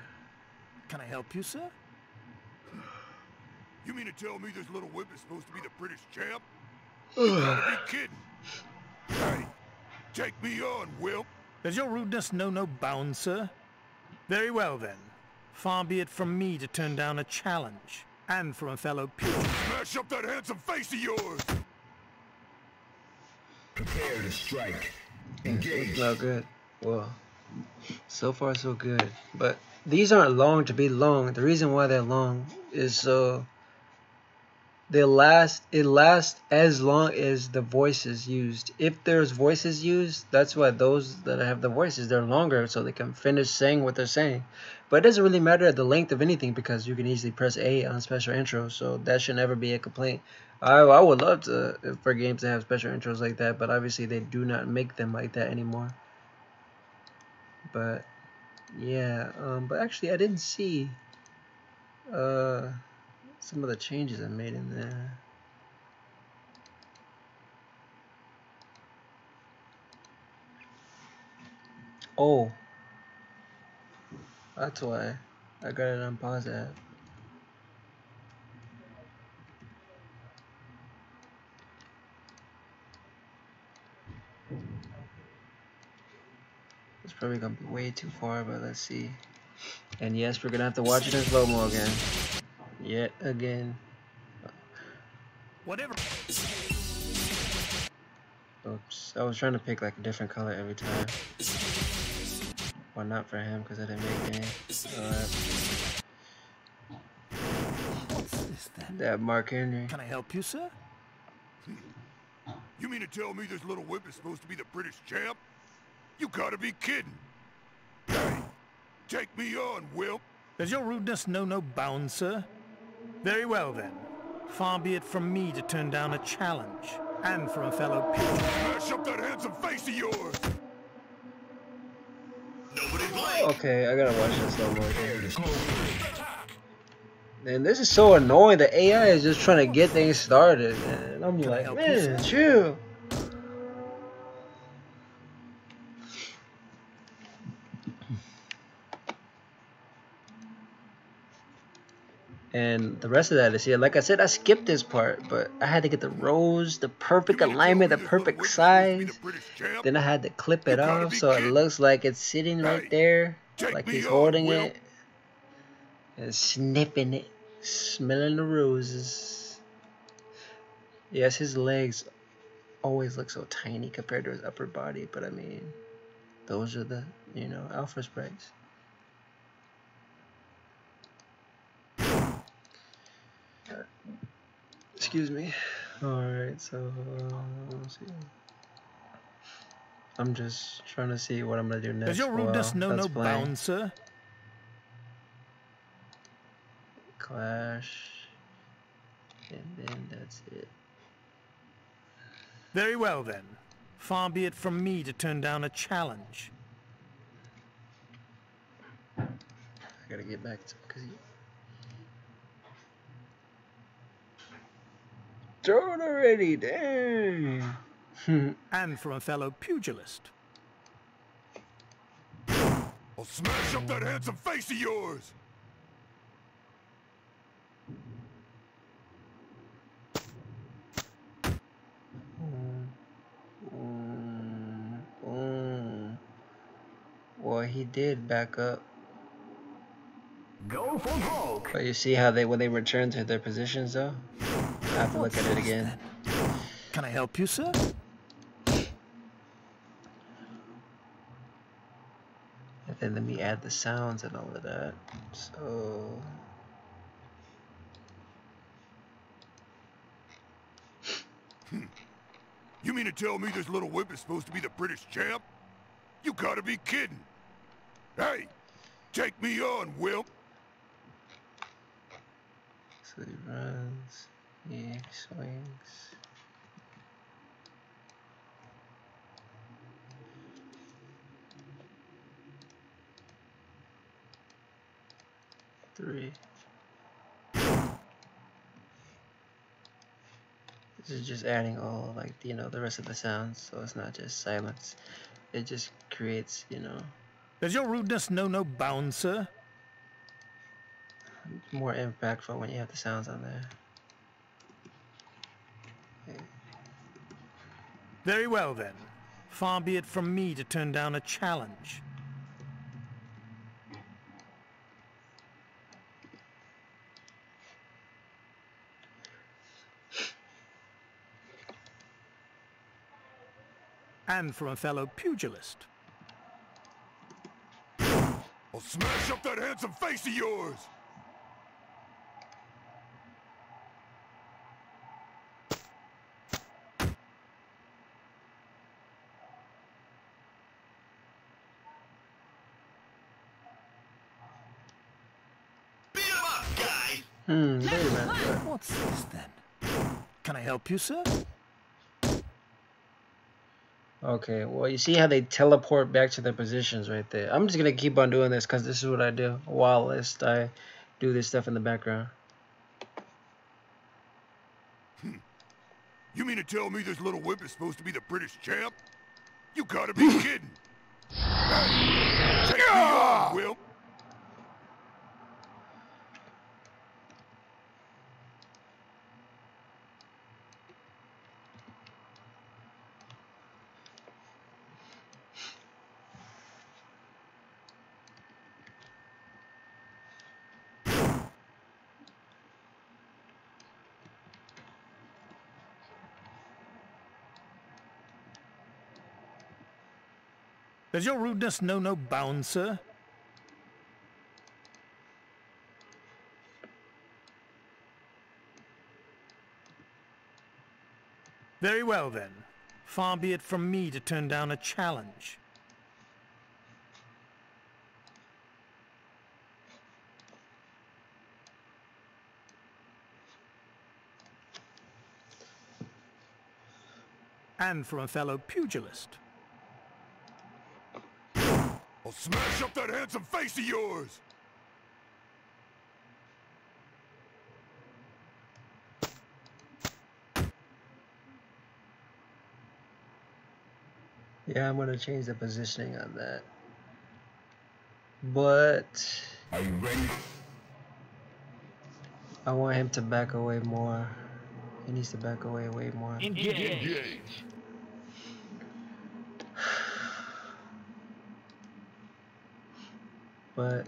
Can I help you, sir?
You mean to tell me this little whip is supposed to be the British champ? You gotta be kidding. Hey, take me on, Will.
Does your rudeness know no bounds, sir? Very well, then. Far be it from me to turn down a challenge, and from a fellow peer.
Smash up that handsome face of yours.
Prepare to strike. Engage.
Not good. Well, so far so good. But these aren't long to be long. The reason why they're long is so it lasts as long as the voices used. If there's voices used, that's why those that have the voices, they're longer so they can finish saying what they're saying. But it doesn't really matter the length of anything because you can easily press A on special intros, so that should never be a complaint. I would love to for games to have special intros like that, but obviously they do not make them like that anymore. But yeah, but actually I didn't see some of the changes I made in there. Oh, that's why I got it on pause app. It's probably gonna be way too far, but let's see. And yes, we're gonna have to watch it in slow-mo again. Yet again.
Whatever.
Oops, I was trying to pick like a different color every time. Well, not for him because I didn't make any.
What's this then?
That Mark Henry.
Can I help you, sir?
You mean to tell me this little whip is supposed to be the British champ? You gotta be kidding. Hey, take me on, Will.
Does your rudeness know no bounds, sir? Very well, then. Far be it from me to turn down a challenge, and from a fellow peer.
Smash up that handsome face of yours.
Okay, I gotta watch this slow-mo again. And this is so annoying. The AI is just trying to get things started, and I'm like, man, chill. And the rest of that is here. Like I said, I skipped this part, but I had to get the rows, the perfect alignment, the perfect size. Then I had to clip it off so it looks like it's sitting right there, like he's holding it and sniffing it, smelling the roses. Yes, his legs always look so tiny compared to his upper body, but I mean, those are the, alpha sprites. Excuse me. Alright, so let's see. I'm just trying to see what I'm gonna do next.
Does your rudeness know
that's
no
playing.
bounds, sir?
Clash. And then that's it.
Very well then. Far be it from me to turn down a challenge.
I gotta get back to because throw it already, dang.
And from a fellow pugilist.
I'll smash up that handsome face of yours!
Well, he did back up.
Go for broke.
But you see how when they return to their positions though? I have to look at it again.
Can I help you, sir?
And then let me add the sounds and all of that. So
You mean to tell me this little whip is supposed to be the British champ? You gotta be kidding! Hey! Take me on, Will!
so he runs, he swings. Three. This is just adding all like the rest of the sounds, so it's not just silence. It just creates,
Does your rudeness know no bounds, sir?
more impactful when you have the sounds on there. Okay.
Very well then. Far be it from me to turn down a challenge. And from a fellow pugilist.
I'll smash up that handsome face of yours!
Wait a minute.
What's this then? Can I help you, sir?
Okay, well, you see how they teleport back to their positions right there. I'm just gonna keep on doing this because this is what I do whilst I do this stuff in the background.
You mean to tell me this little whip is supposed to be the British champ? You gotta be kidding! Hey! Take me on, Will!
Does your rudeness know no bounds, sir? Very well then. Far be it from me to turn down a challenge. And from a fellow pugilist.
I'll smash up that handsome face of yours!
Yeah, I'm gonna change the positioning on that. But
Are you ready?
I want him to back away more. He needs to back away way more.
Engage.
But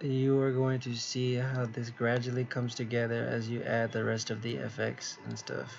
you are going to see how this gradually comes together as you add the rest of the FX and stuff.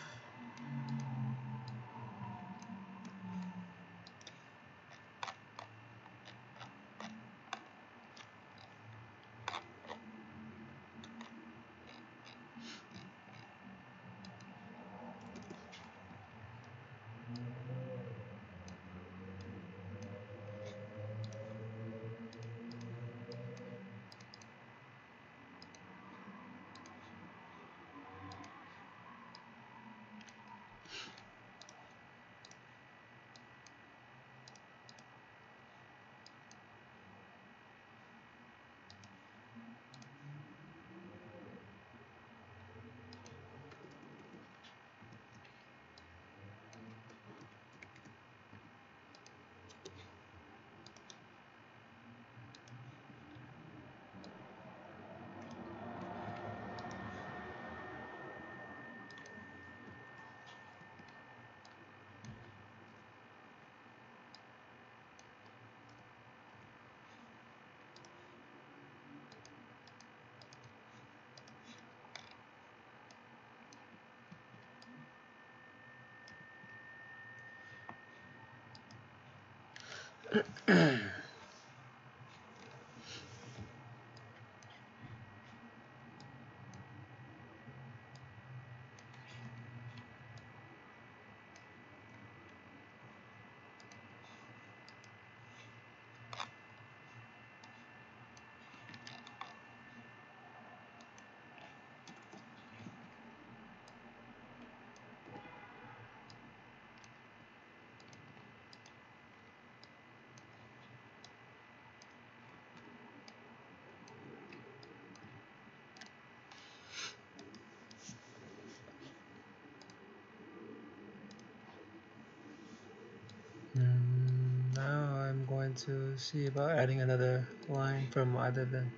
Now I'm going to see about adding another line from either than.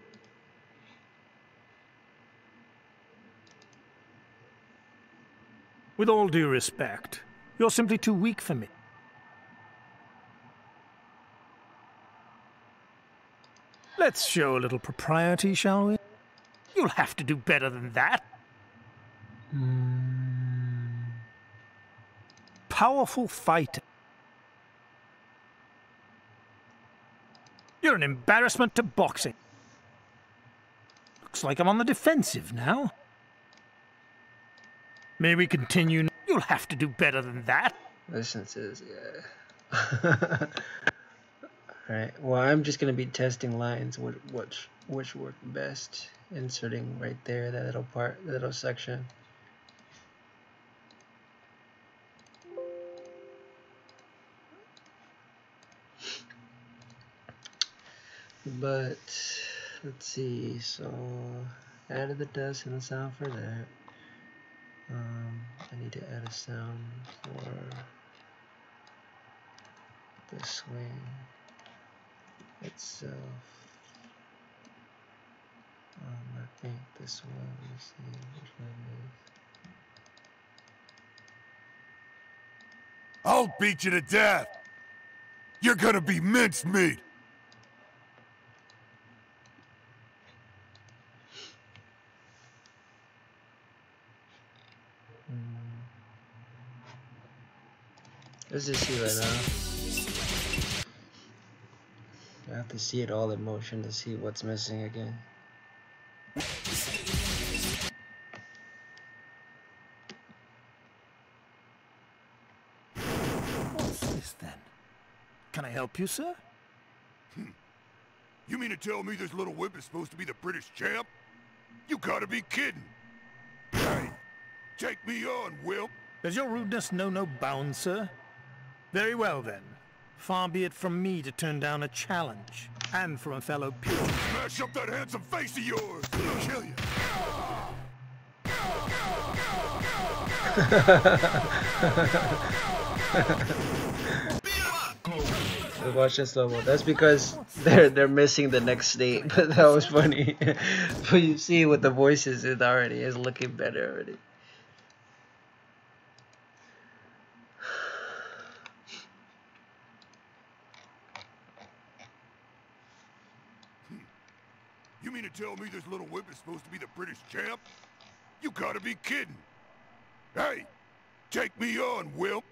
With all due respect, you're simply too weak for me. Let's show a little propriety, shall we? You'll have to do better than that. Powerful fighter. You're an embarrassment to boxing. Looks like I'm on the defensive now. May we continue? You'll have to do better than that.
Listen to this, yeah. Alright, well, I'm just going to be testing lines, which work best. Inserting right there, that little part, that little section. But, let's see, so, added the dust and the sound for that. I need to add a sound for the swing itself. I think this one, let me see which one it is.
I'll beat you to death! You're gonna be mincemeat!
Let's just see right now. I have to see it all in motion to see what's missing again.
What's this then? Can I help you, sir?
You mean to tell me this little whip is supposed to be the British champ? You gotta be kidding! Hey, take me on, Will!
Does your rudeness know no bounds, sir? Very well then. Far be it from me to turn down a challenge, and from a fellow pugilist.
Smash up that handsome face of yours! I'll kill you!
Watch this slow-mo. That's because they're missing the next state, but that was funny. But you see with the voices, it already is looking better already.
You mean to tell me this little whip is supposed to be the British champ? You gotta be kidding! Hey, take me on, Will!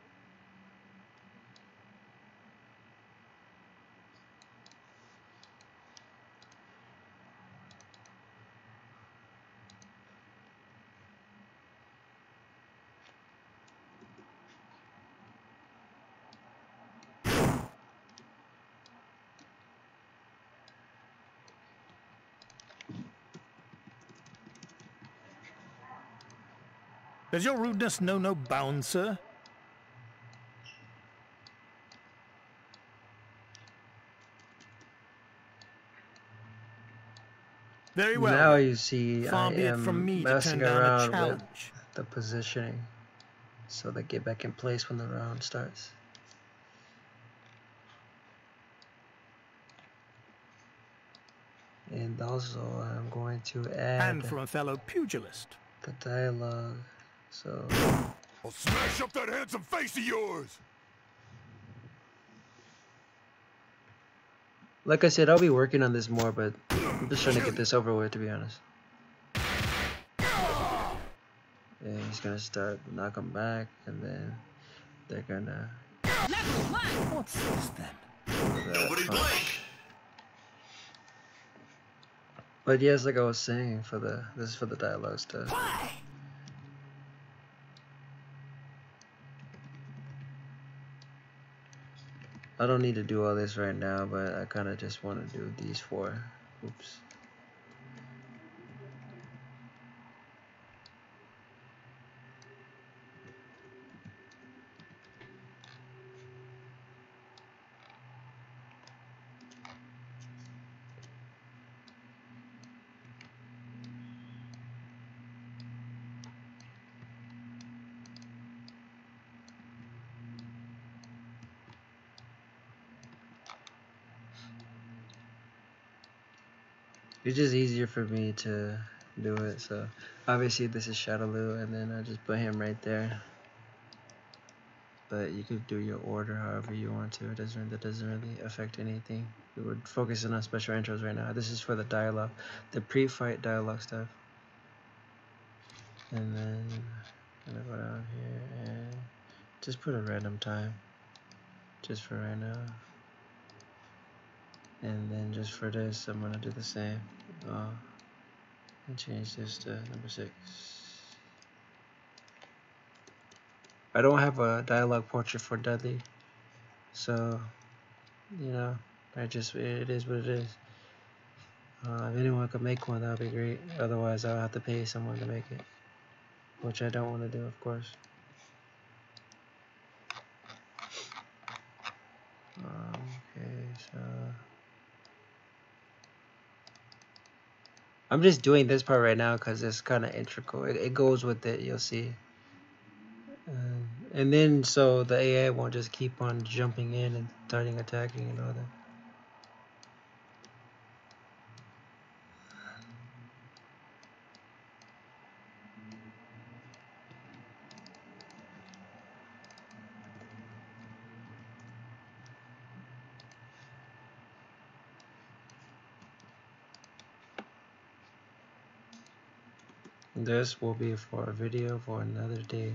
Does your rudeness know no bounds, sir? Very well.
Now you see
Far
I
be it
am
from me to
messing
turn down a
around with
challenge.
the positioning so they get back in place when the round starts. And also I'm going to add
And from a fellow pugilist.
the dialogue. So
I'll smash up that handsome face of yours!
like I said, I'll be working on this more, but I'm just trying to get this over with, to be honest. Yeah, he's gonna start knock him back, and then they're gonna.
What's this then?
Nobody blink.
But yes, like I was saying, this is for the dialogue stuff. I don't need to do all this right now, but I kind of just want to do these four. Oops. It's just easier for me to do it, so obviously this is Shadowloo, and then I just put him right there. But you could do your order however you want to. That doesn't really affect anything. We're focusing on special intros right now. This is for the dialogue, the pre-fight dialogue stuff. And then I'm gonna go down here and just put a random time, just for right now. And then just for this, I'm gonna do the same. And change this to number 6. I don't have a dialogue portrait for Dudley, so you know, it is what it is. If anyone could make one, that would be great. Otherwise, I'll have to pay someone to make it, which I don't want to do, of course. Okay, so I'm just doing this part right now because it's kind of integral. It goes with it, you'll see. And then so the AI won't just keep on jumping in and starting attacking and all that. This will be for a video for another day.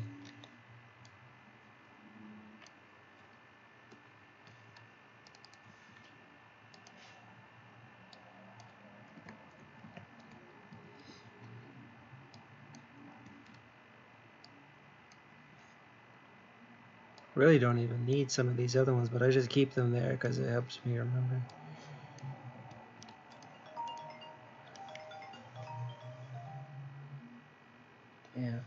Really don't even need some of these other ones, but I just keep them there because it helps me remember. Yeah.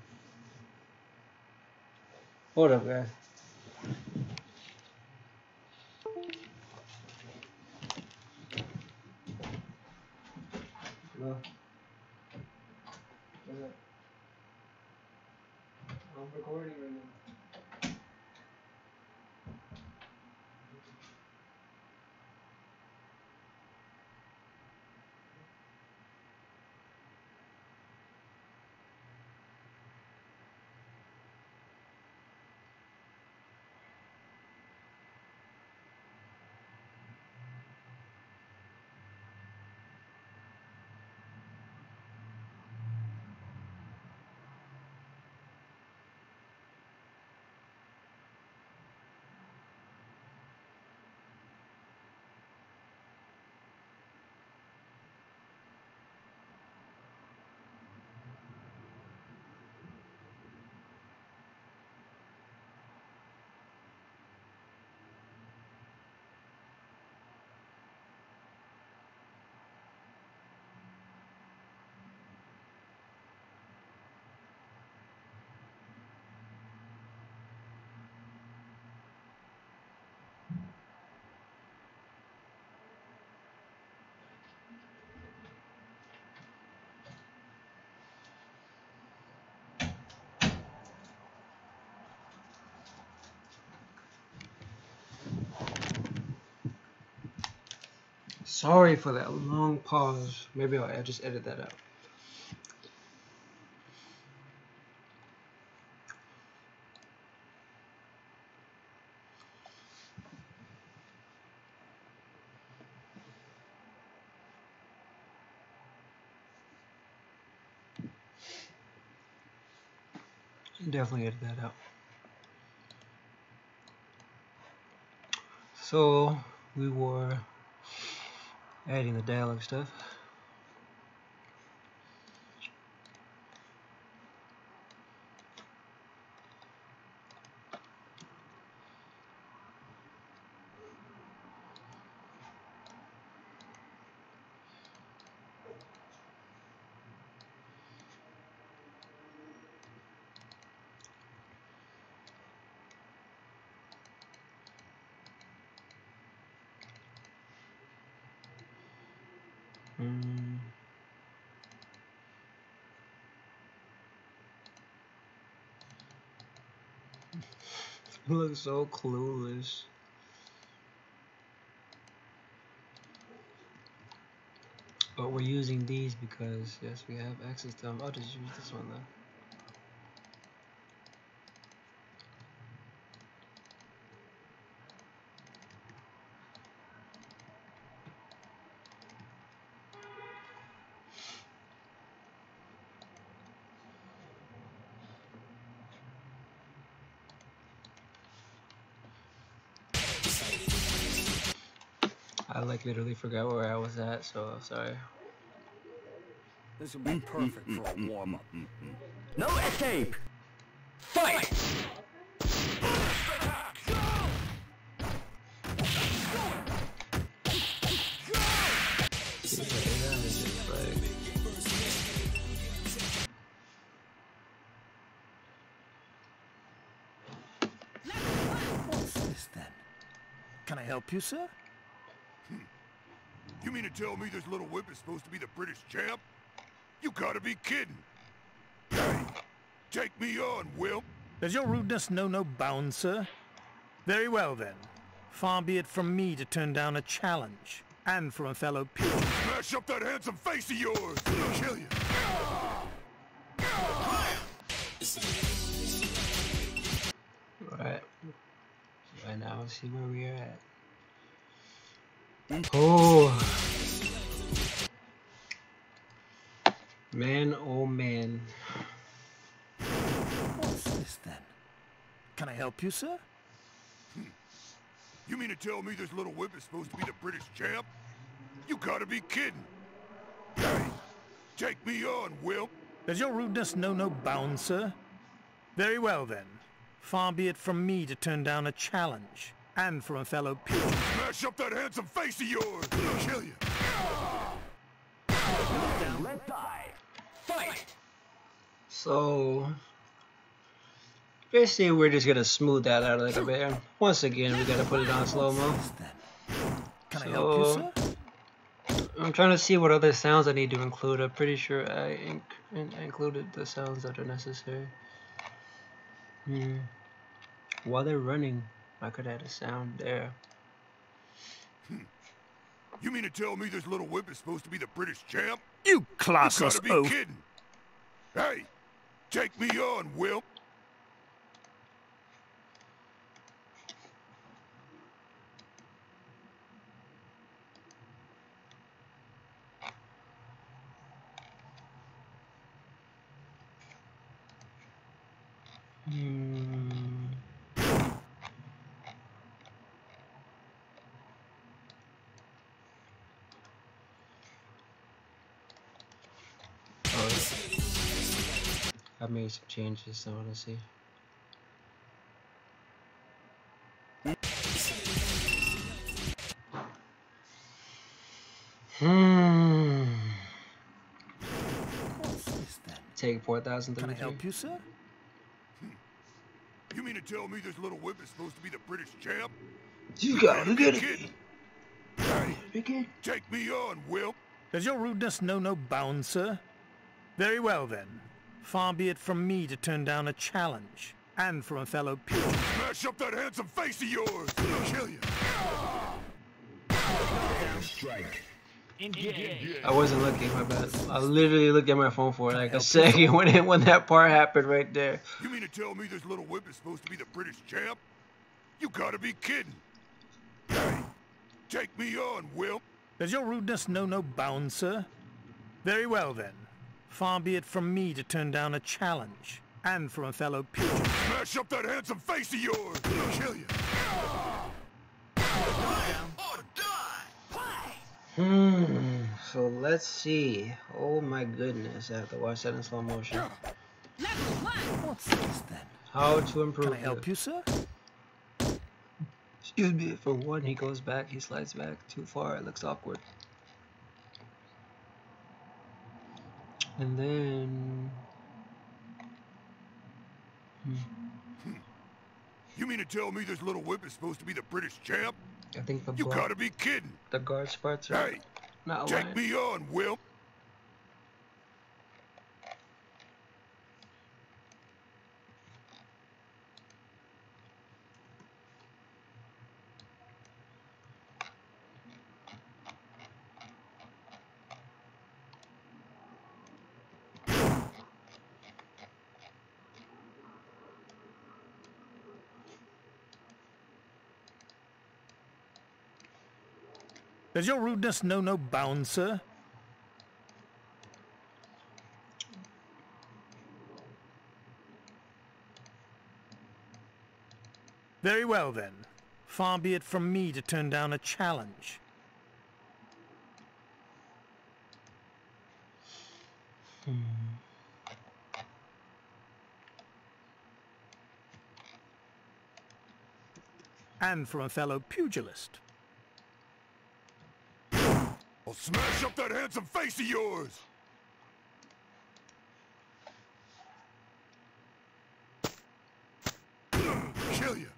Hold up, guys. Hello? What's up? I'm recording right now. Sorry for that long pause. Maybe I'll just edit that out. Definitely edit that out. So we were adding the dialogue stuff. You look so clueless. But we're using these because, yes, we have access to them. I'll just use this one though. I like literally forgot where I was at, so I'm sorry.
This would be perfect for a warm-up. No escape! Fight! What's this then?
Can I help you, sir?
You mean to tell me this little whip is supposed to be the British champ? You gotta be kidding. Hey, take me on, Will.
Does your rudeness know no bounds, sir? Very well then. Far be it from me to turn down a challenge, and from a fellow peer.
Smash up that handsome face of yours. I'll kill you.
Alright. Right now, let's see where we are at. Oh. Man, oh man.
What's this then? Can I help you, sir?
You mean to tell me this little whip is supposed to be the British champ? You gotta be kidding. Hey, take me on, Will.
Does your rudeness know no bounds, sir? Very well then. Far be it from me to turn down a challenge, and from a fellow peer.
Smash up that handsome face of yours. I'll kill you.
Let die. Fight!
So basically we're just gonna smooth that out a little bit. Once again, we gotta put it on slow-mo.
Can I help you, sir?
I'm trying to see what other sounds I need to include. I'm pretty sure I included the sounds that are necessary. While they're running, I could add a sound there.
You mean to tell me this little whip is supposed to be the British champ?
You classless
You gotta be
oaf!
kidding. Hey, take me on, Will.
I made some changes, so I want to see. Take 4,000.
Can I help you, sir?
You mean to tell me this little whip is supposed to be the British champ?
You gotta
be
get it.
kidding. Hey, take me on, Will.
Does your rudeness know no bounds, sir? Very well then. Far be it from me to turn down a challenge, and from a fellow peer.
Smash up that handsome face of yours. I'll kill you.
Strike.
I wasn't looking, my bad. I literally looked at my phone for like a second when that part happened right there.
You mean to tell me this little whip is supposed to be the British champ? You gotta be kidding. Hey, take me on, Will.
Does your rudeness know no bounds, sir? Very well then. Far be it from me to turn down a challenge, and from a fellow peer.
Smash up that handsome face of yours. I'll kill you.
So let's see. Oh my goodness, I have to watch that in slow motion.
What's this then?
How to improve
Can I help
it.
you, sir?
Excuse me, for one, he goes back, he slides back too far, it looks awkward. And then...
You mean to tell me this little whip is supposed to be the British champ?
I think the
You
block,
gotta be kidding.
the guard spots are
Hey,
not
take
aligned.
me on, Will.
Does your rudeness know no bounds, sir? Very well then. Far be it from me to turn down a challenge. And from a fellow pugilist.
I'll smash up that handsome face of yours. Kill you.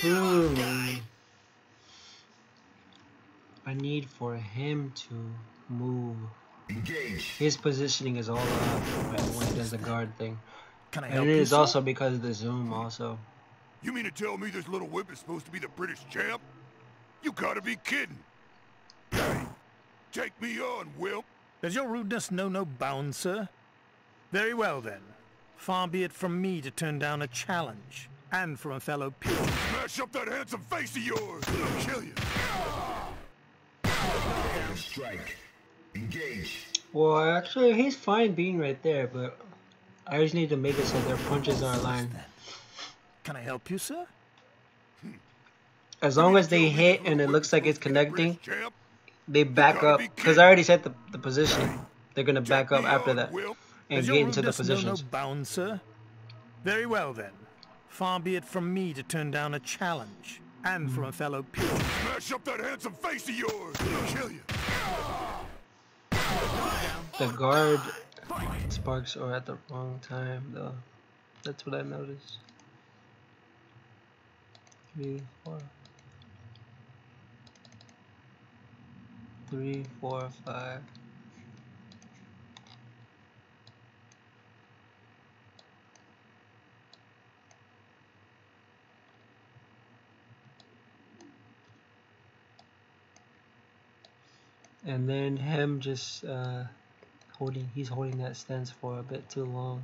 Down.
I need for him to move.
Engage.
His positioning is all off when he does the guard thing.
Can I
And
help
it
you,
is
sir?
also because of the zoom also.
You mean to tell me this little whip is supposed to be the British champ? You gotta be kidding. Hey, take me on, Will.
Does your rudeness know no bounds, sir? Very well then. Far be it from me to turn down a challenge. And from a fellow pugilist.
Smash up that handsome face of yours. Kill you.
Strike. Engage.
Well, actually, he's fine being right there, but I just need to make it so their punches are aligned.
Can I help you, sir?
As long as they hit and it looks like it's connecting,
British champ?
they back up. Because I already set the position. They're going to back
Take
up
me
after
on,
that
Will.
and
Does
get
your
into the
rudeness know no
positions.
bounds, sir? Very well then. Far be it from me to turn down a challenge. And from a fellow pugilist.
Smash up that handsome face of yours. Kill you.
The guard sparks are at the wrong time, though. That's what I noticed. 3, 4. 3, 4, 5. And then him just he's holding that stance for a bit too long.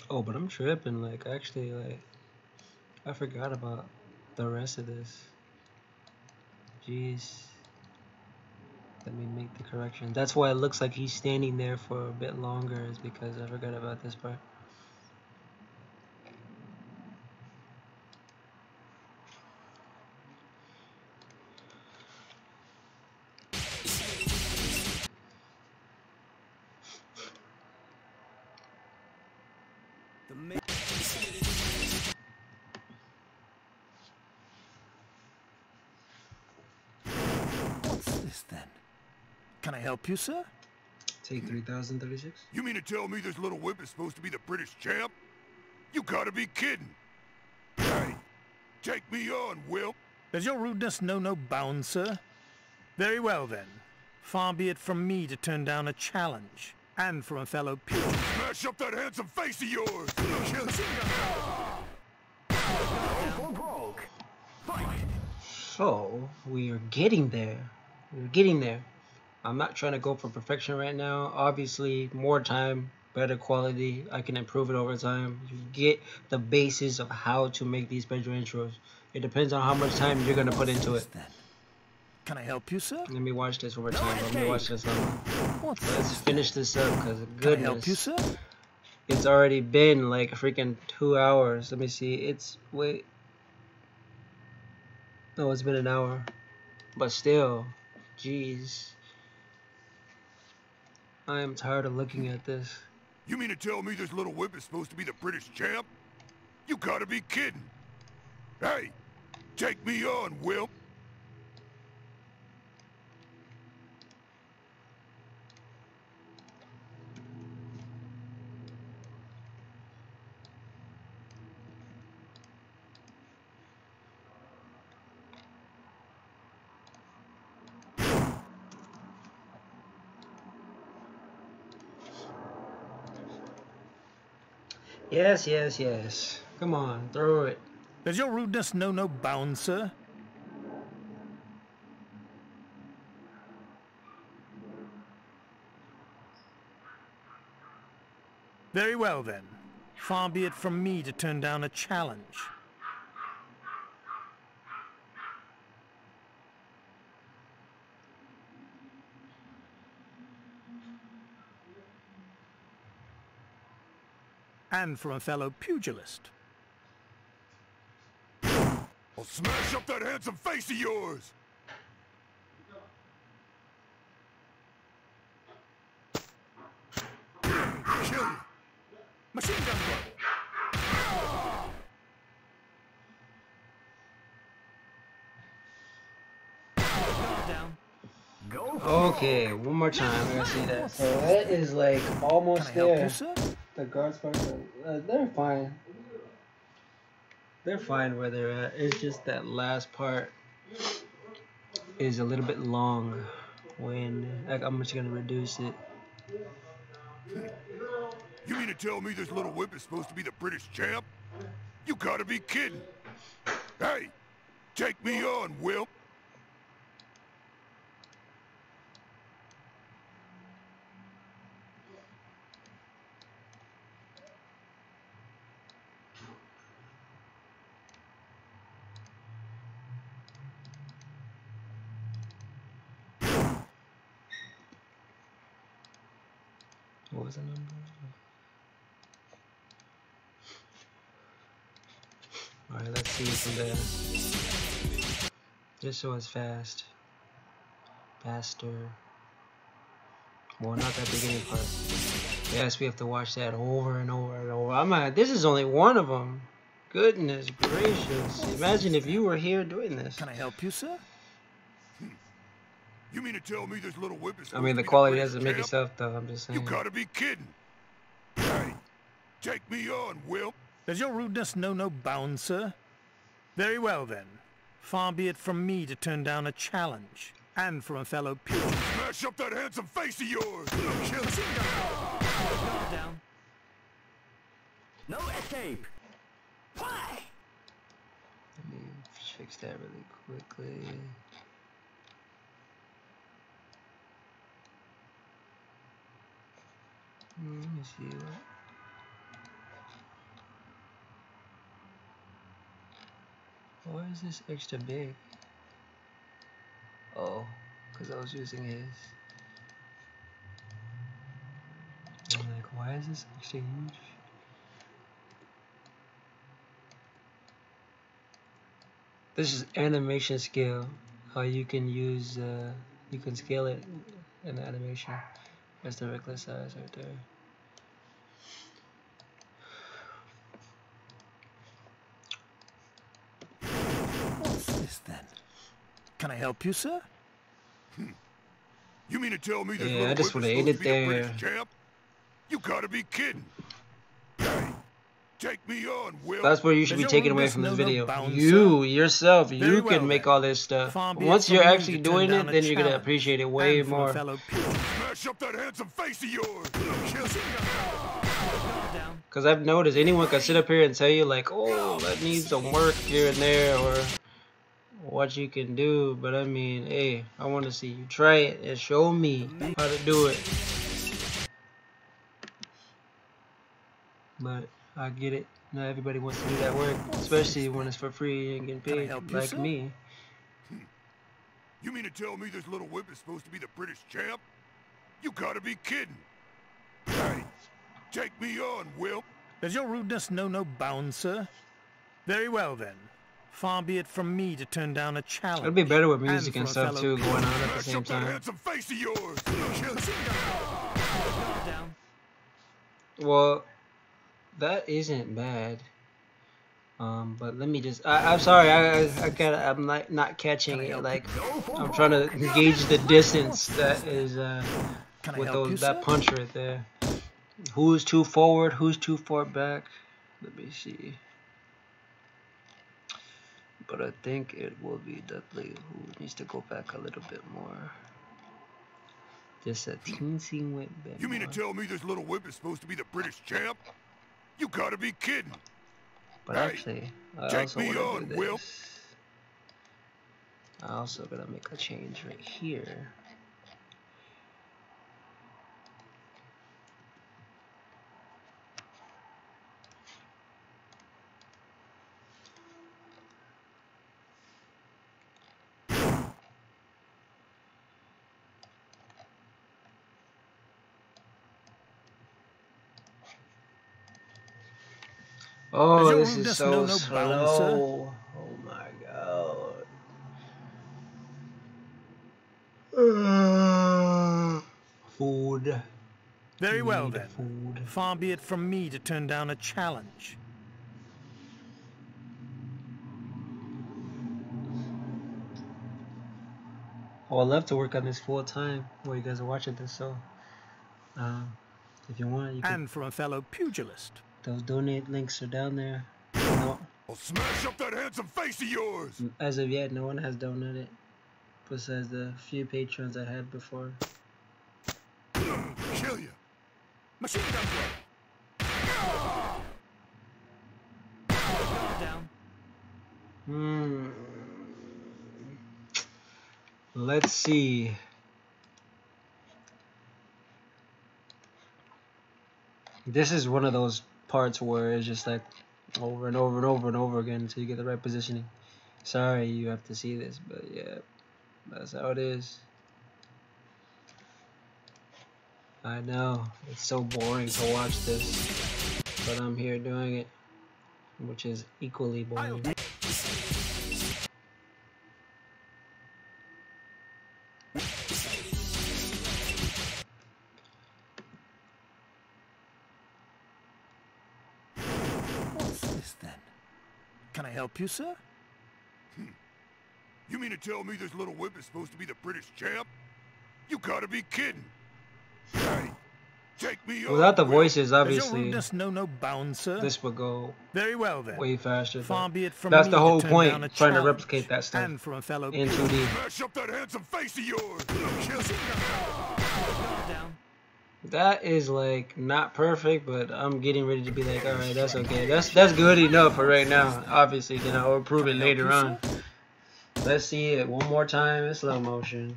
Oh, but I'm tripping, like, actually, like, I forgot about the rest of this. Jeez. Let me make the correction. That's why it looks like he's standing there for a bit longer, is because I forgot about this part.
The main. What's this then?
Can I help you, sir?
Take 3036.
You mean to tell me this little whip is supposed to be the British champ? You gotta be kidding. Hey, take me on, Will.
Does your rudeness know no bounds, sir? Very well then. Far be it from me to turn down a challenge. And from a fellow pugilist.
Smash up that handsome face of yours. Kill you.
Broke. Fight.
So, we are getting there. We're getting there. I'm not trying to go for perfection right now. Obviously, more time, better quality. I can improve it over time. You get the basis of how to make these special intros. It depends on how much time you're gonna put into it.
Can I help you, sir?
Let me watch this one more time. Let me watch this one.
What's
Let's finish this up, because
Can I help you,
goodness,
sir?
it's already been like freaking 2 hours. Let me see. It's wait. No, it's been an hour, but still, jeez. I am tired of looking at this.
You mean to tell me this little whip is supposed to be the British champ? You gotta be kidding. Hey, take me on, Will.
Yes, yes, yes. Come on, throw it.
Does your rudeness know no bounds, sir? Very well, then. Far be it from me to turn down a challenge. And from a fellow pugilist.
I'll smash up that handsome face of yours. Kill you.
Machine gun blow. Down. Go.
Okay, one more time. I gotta see that. So that is like almost
Can I help
there.
you, sir?
The guard sparks they're fine. They're fine where they're at. It's just that last part is a little bit long. When like, I'm just gonna reduce it.
You mean to tell me this little whip is supposed to be the British champ? You gotta be kidding. Hey, take me on, Will.
What was the number? Alright, let's see from there. Just so it's fast. Faster. Well, not that beginning part. Yes, we have to watch that over and over and over. This is only one of them. Goodness gracious. Imagine if you were here doing this.
Can I help you, sir?
You mean to tell me this little whip is
I mean, the
supposed to be
quality
British
doesn't make
champ?
itself, though. I'm just saying.
You gotta be kidding. Hey, take me on, Will.
Does your rudeness know no bounds, sir? Very well, then. Far be it from me to turn down a challenge. And from a fellow pugilist.
Smash up that handsome face of yours. Kill
Down. No escape. Why?
Let me fix that really quickly. Let me see what. Why is this extra big? Oh, because I was using his. I'm like, why is this extra huge? This is animation scale. How you can use, you can scale it in animation. That's the regular size right there.
What's this, then? Can I help you, sir?
You mean to tell me this
Yeah,
little
I just
whip
would've
is
ate
supposed
it
to be the
there.
British champ? You gotta be kidding. Hey, take me on, Will.
That's where you should be
Does your
taken away
rudeness
from this
know no
video.
bounds,
You, yourself,
Very
you
well,
can make
then.
all this stuff.
Far be it
Once
from
you're
me to
actually
turn
doing
down
it,
a
then you're gonna
challenge.
appreciate it way
And from a
more.
fellow pugilist.
Smash up that handsome face of yours. Kill
Down.
Because I've noticed anyone can sit up here and tell you like, oh, that needs some work here and there, or what you can do, but I mean, hey, I want to see you try it and show me how to do it. But I get it. Not everybody wants to do that work, especially when it's for free and getting paid, like me.
You mean to tell me this little whip is supposed to be the British champ? You gotta be kidding. Hey, take me on, Will.
Does your rudeness know no bounds, sir? Very well then. Far be it from me to turn down a challenge.
It'd be better with music and stuff too going on at the same time.
That handsome face of yours.
Well, that isn't bad. But let me just. I'm sorry. I'm not catching it. Like I'm trying to gauge the distance that is with that punch right there. Who's too forward? Who's too far back? Let me see. But I think it will be Dudley who needs to go back a little bit more. Just a teensy bit.
You mean to tell me this little whip is supposed to be the British champ? You gotta be kidding.
But actually, I also want to do this. I also gotta make a change right here. Oh, this is so slow. Oh my god. Food.
Very well then. Food. Far be it from me to turn down a challenge.
Oh, I'd love to work on this full time while you guys are watching this, so if you want, you can.
And from a fellow pugilist.
Those donate links are down there. No.
I'll smash up that handsome face of yours.
As of yet, no one has donated, besides the few patrons I had before.
Kill you.
Machine gun
down. Let's see. This is one of those parts where it's just like over and over and over and over again until you get the right positioning. Sorry you have to see this, but yeah, that's how it is. I know, it's so boring to watch this, but I'm here doing it, which is equally boring.
Can I help you, sir?
You mean to tell me this little whip is supposed to be the British champ? You gotta be kidding. Hey, take me on.
Without the voices, obviously,
no bounds, sir.
This would go
very well then.
Way faster.
Far be it from
that's
me
the whole
to
point, trying to replicate that stuff
and from a fellow
in 2D.
Smash up that handsome face of yours.
That is like not perfect, but I'm getting ready to be like, all right, that's okay. That's good enough for right now. Obviously, then I'll improve it later on. Let's see it one more time in slow motion,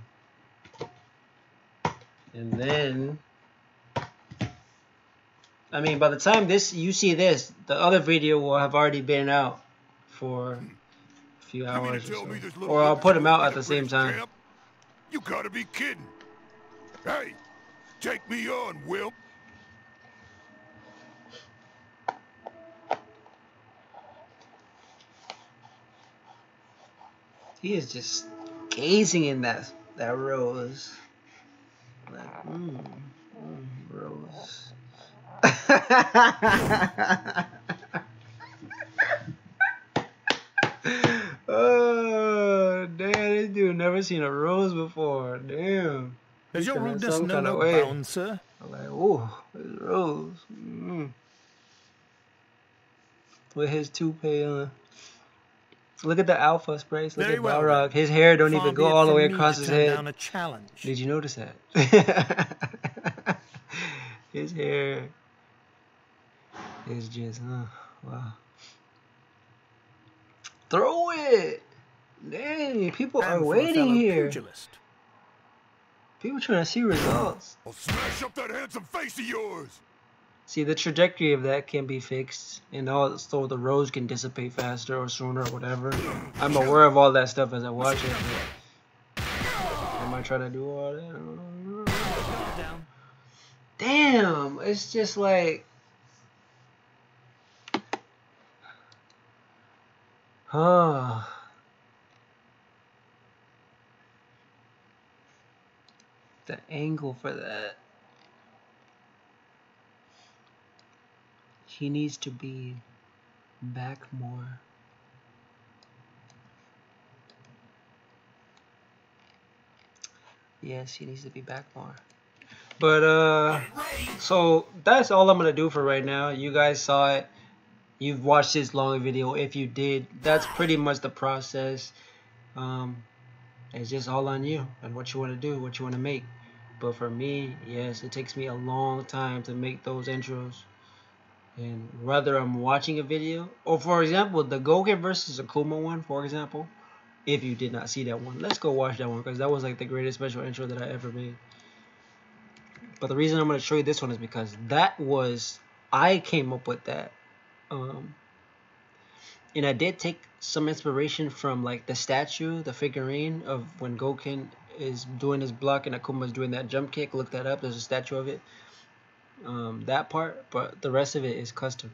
and then, I mean, by the time you see this, the other video will have already been out for a few hours or so, or I'll put them out at the same time.
You gotta be kidding! Hey. Take me on, Will.
He is just gazing in that rose. Like, rose. Oh, damn, this dude never seen a rose before. Damn.
Does your rudeness know no bounds, sir?
I'm like, ooh, there's Rose. With his toupee on. Look at the alpha sprays. Look at Balrog. His hair don't even go all the way across his head. Did you notice that? His hair is just, wow. Throw it! Dang, people
And
are
for a
waiting
fellow
here.
pugilist.
People trying to see results.
I'll smash up that handsome face of yours.
See, the trajectory of that can be fixed, and also the roads can dissipate faster or sooner or whatever. I'm aware of all that stuff as I watch it. But am I trying to do all that? I don't know.
Down.
Damn, it's just like, huh. The angle for that. He needs to be back more. Yes, he needs to be back more. But so that's all I'm gonna do for right now. You guys saw it. You've watched this long video. If you did, that's pretty much the process. It's just all on you and what you want to do, what you want to make. But for me, yes, it takes me a long time to make those intros. And whether I'm watching a video, or for example, the Goku versus Akuma one, for example, if you did not see that one, let's go watch that one, because that was like the greatest special intro that I ever made. But the reason I'm going to show you this one is because that was, I came up with that. And I did take some inspiration from like the statue, the figurine of when Goku is doing his block and Akuma is doing that jump kick. Look that up. There's a statue of it. That part, but the rest of it is custom.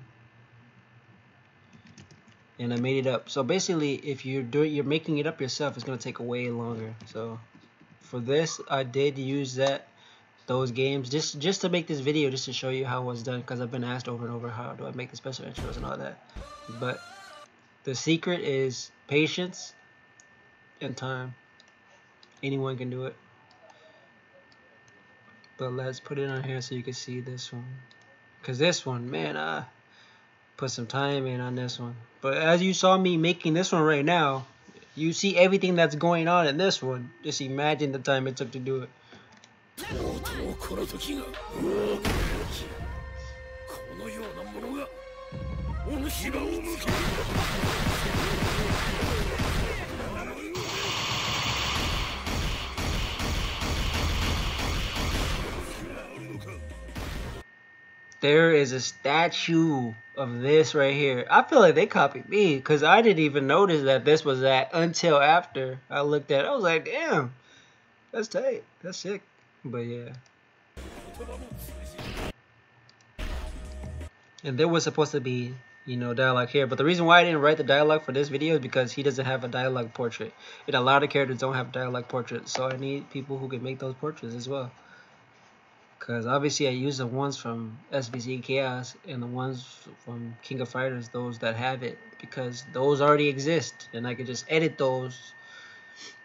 And I made it up. So basically, if you're making it up yourself, it's gonna take way longer. So for this, I did use those games just to make this video, just to show you how it was done, because I've been asked over and over, how do I make the special intros and all that. But the secret is patience and time. Anyone can do it. But let's put it on here so you can see this one. Because this one, man, I put some time in on this one. But as you saw me making this one right now, you see everything that's going on in this one. Just imagine the time it took to do it. There is a statue of this right here. I feel like they copied me, because I didn't even notice that this was that until after I looked at it. I was like, damn, that's tight. That's sick. But yeah. And there was supposed to be, you know, dialogue here. But the reason why I didn't write the dialogue for this video is because he doesn't have a dialogue portrait. And a lot of characters don't have dialogue portraits. So I need people who can make those portraits as well. Because obviously I use the ones from SBC Chaos and the ones from King of Fighters, those that have it, because those already exist and I can just edit those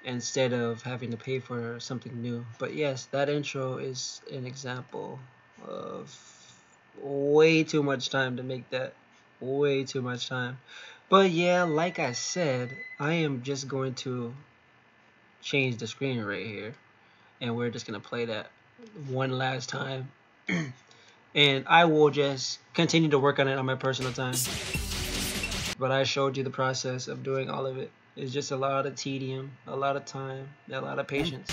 instead of having to pay for something new. But yes, that intro is an example of way too much time to make that. Way too much time. But yeah, like I said, I am just going to change the screen right here, and we're just going to play that one last time. And I will just continue to work on it on my personal time. But I showed you the process of doing all of it. It's just a lot of tedium, a lot of time, a lot of patience.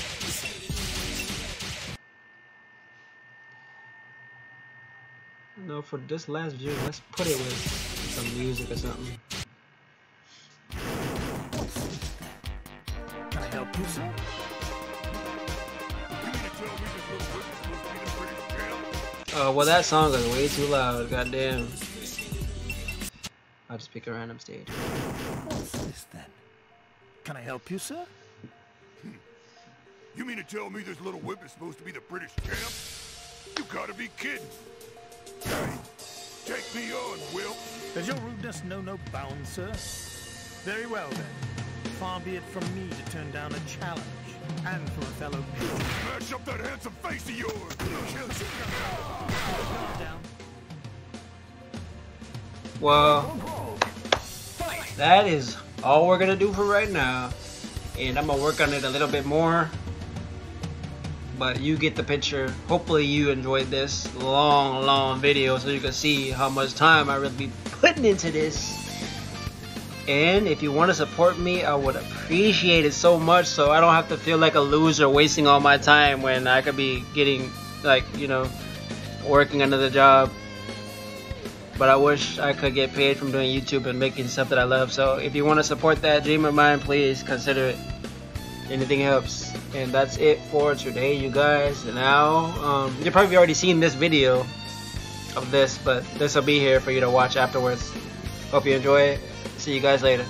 No, for this last video, let's put it with some music or something.
Can I help you, sir?
Well, that song is way too loud. Goddamn. I'll just pick a random stage.
What's this then? Can I help you, sir?
You mean to tell me this little whip is supposed to be the British champ? You gotta be kidding. Hey, take me on, Will.
Does your rudeness know no bounds, sir? Very well then. Far be it from me to turn down a challenge, and for a fellow pugilist.
Smash up that handsome face of yours.
Down.
Well, that is all we're gonna do for right now, and I'm gonna work on it a little bit more. But you get the picture. Hopefully you enjoyed this long video so you can see how much time I really be putting into this. And if you want to support me, I would appreciate it so much, so I don't have to feel like a loser wasting all my time when I could be getting, like, you know, working another job. But I wish I could get paid from doing YouTube and making stuff that I love. So if you want to support that dream of mine, please consider it. Anything helps. And that's it for today, you guys. And now, you've probably already seen this video of this, but this will be here for you to watch afterwards. Hope you enjoy it. See you guys later.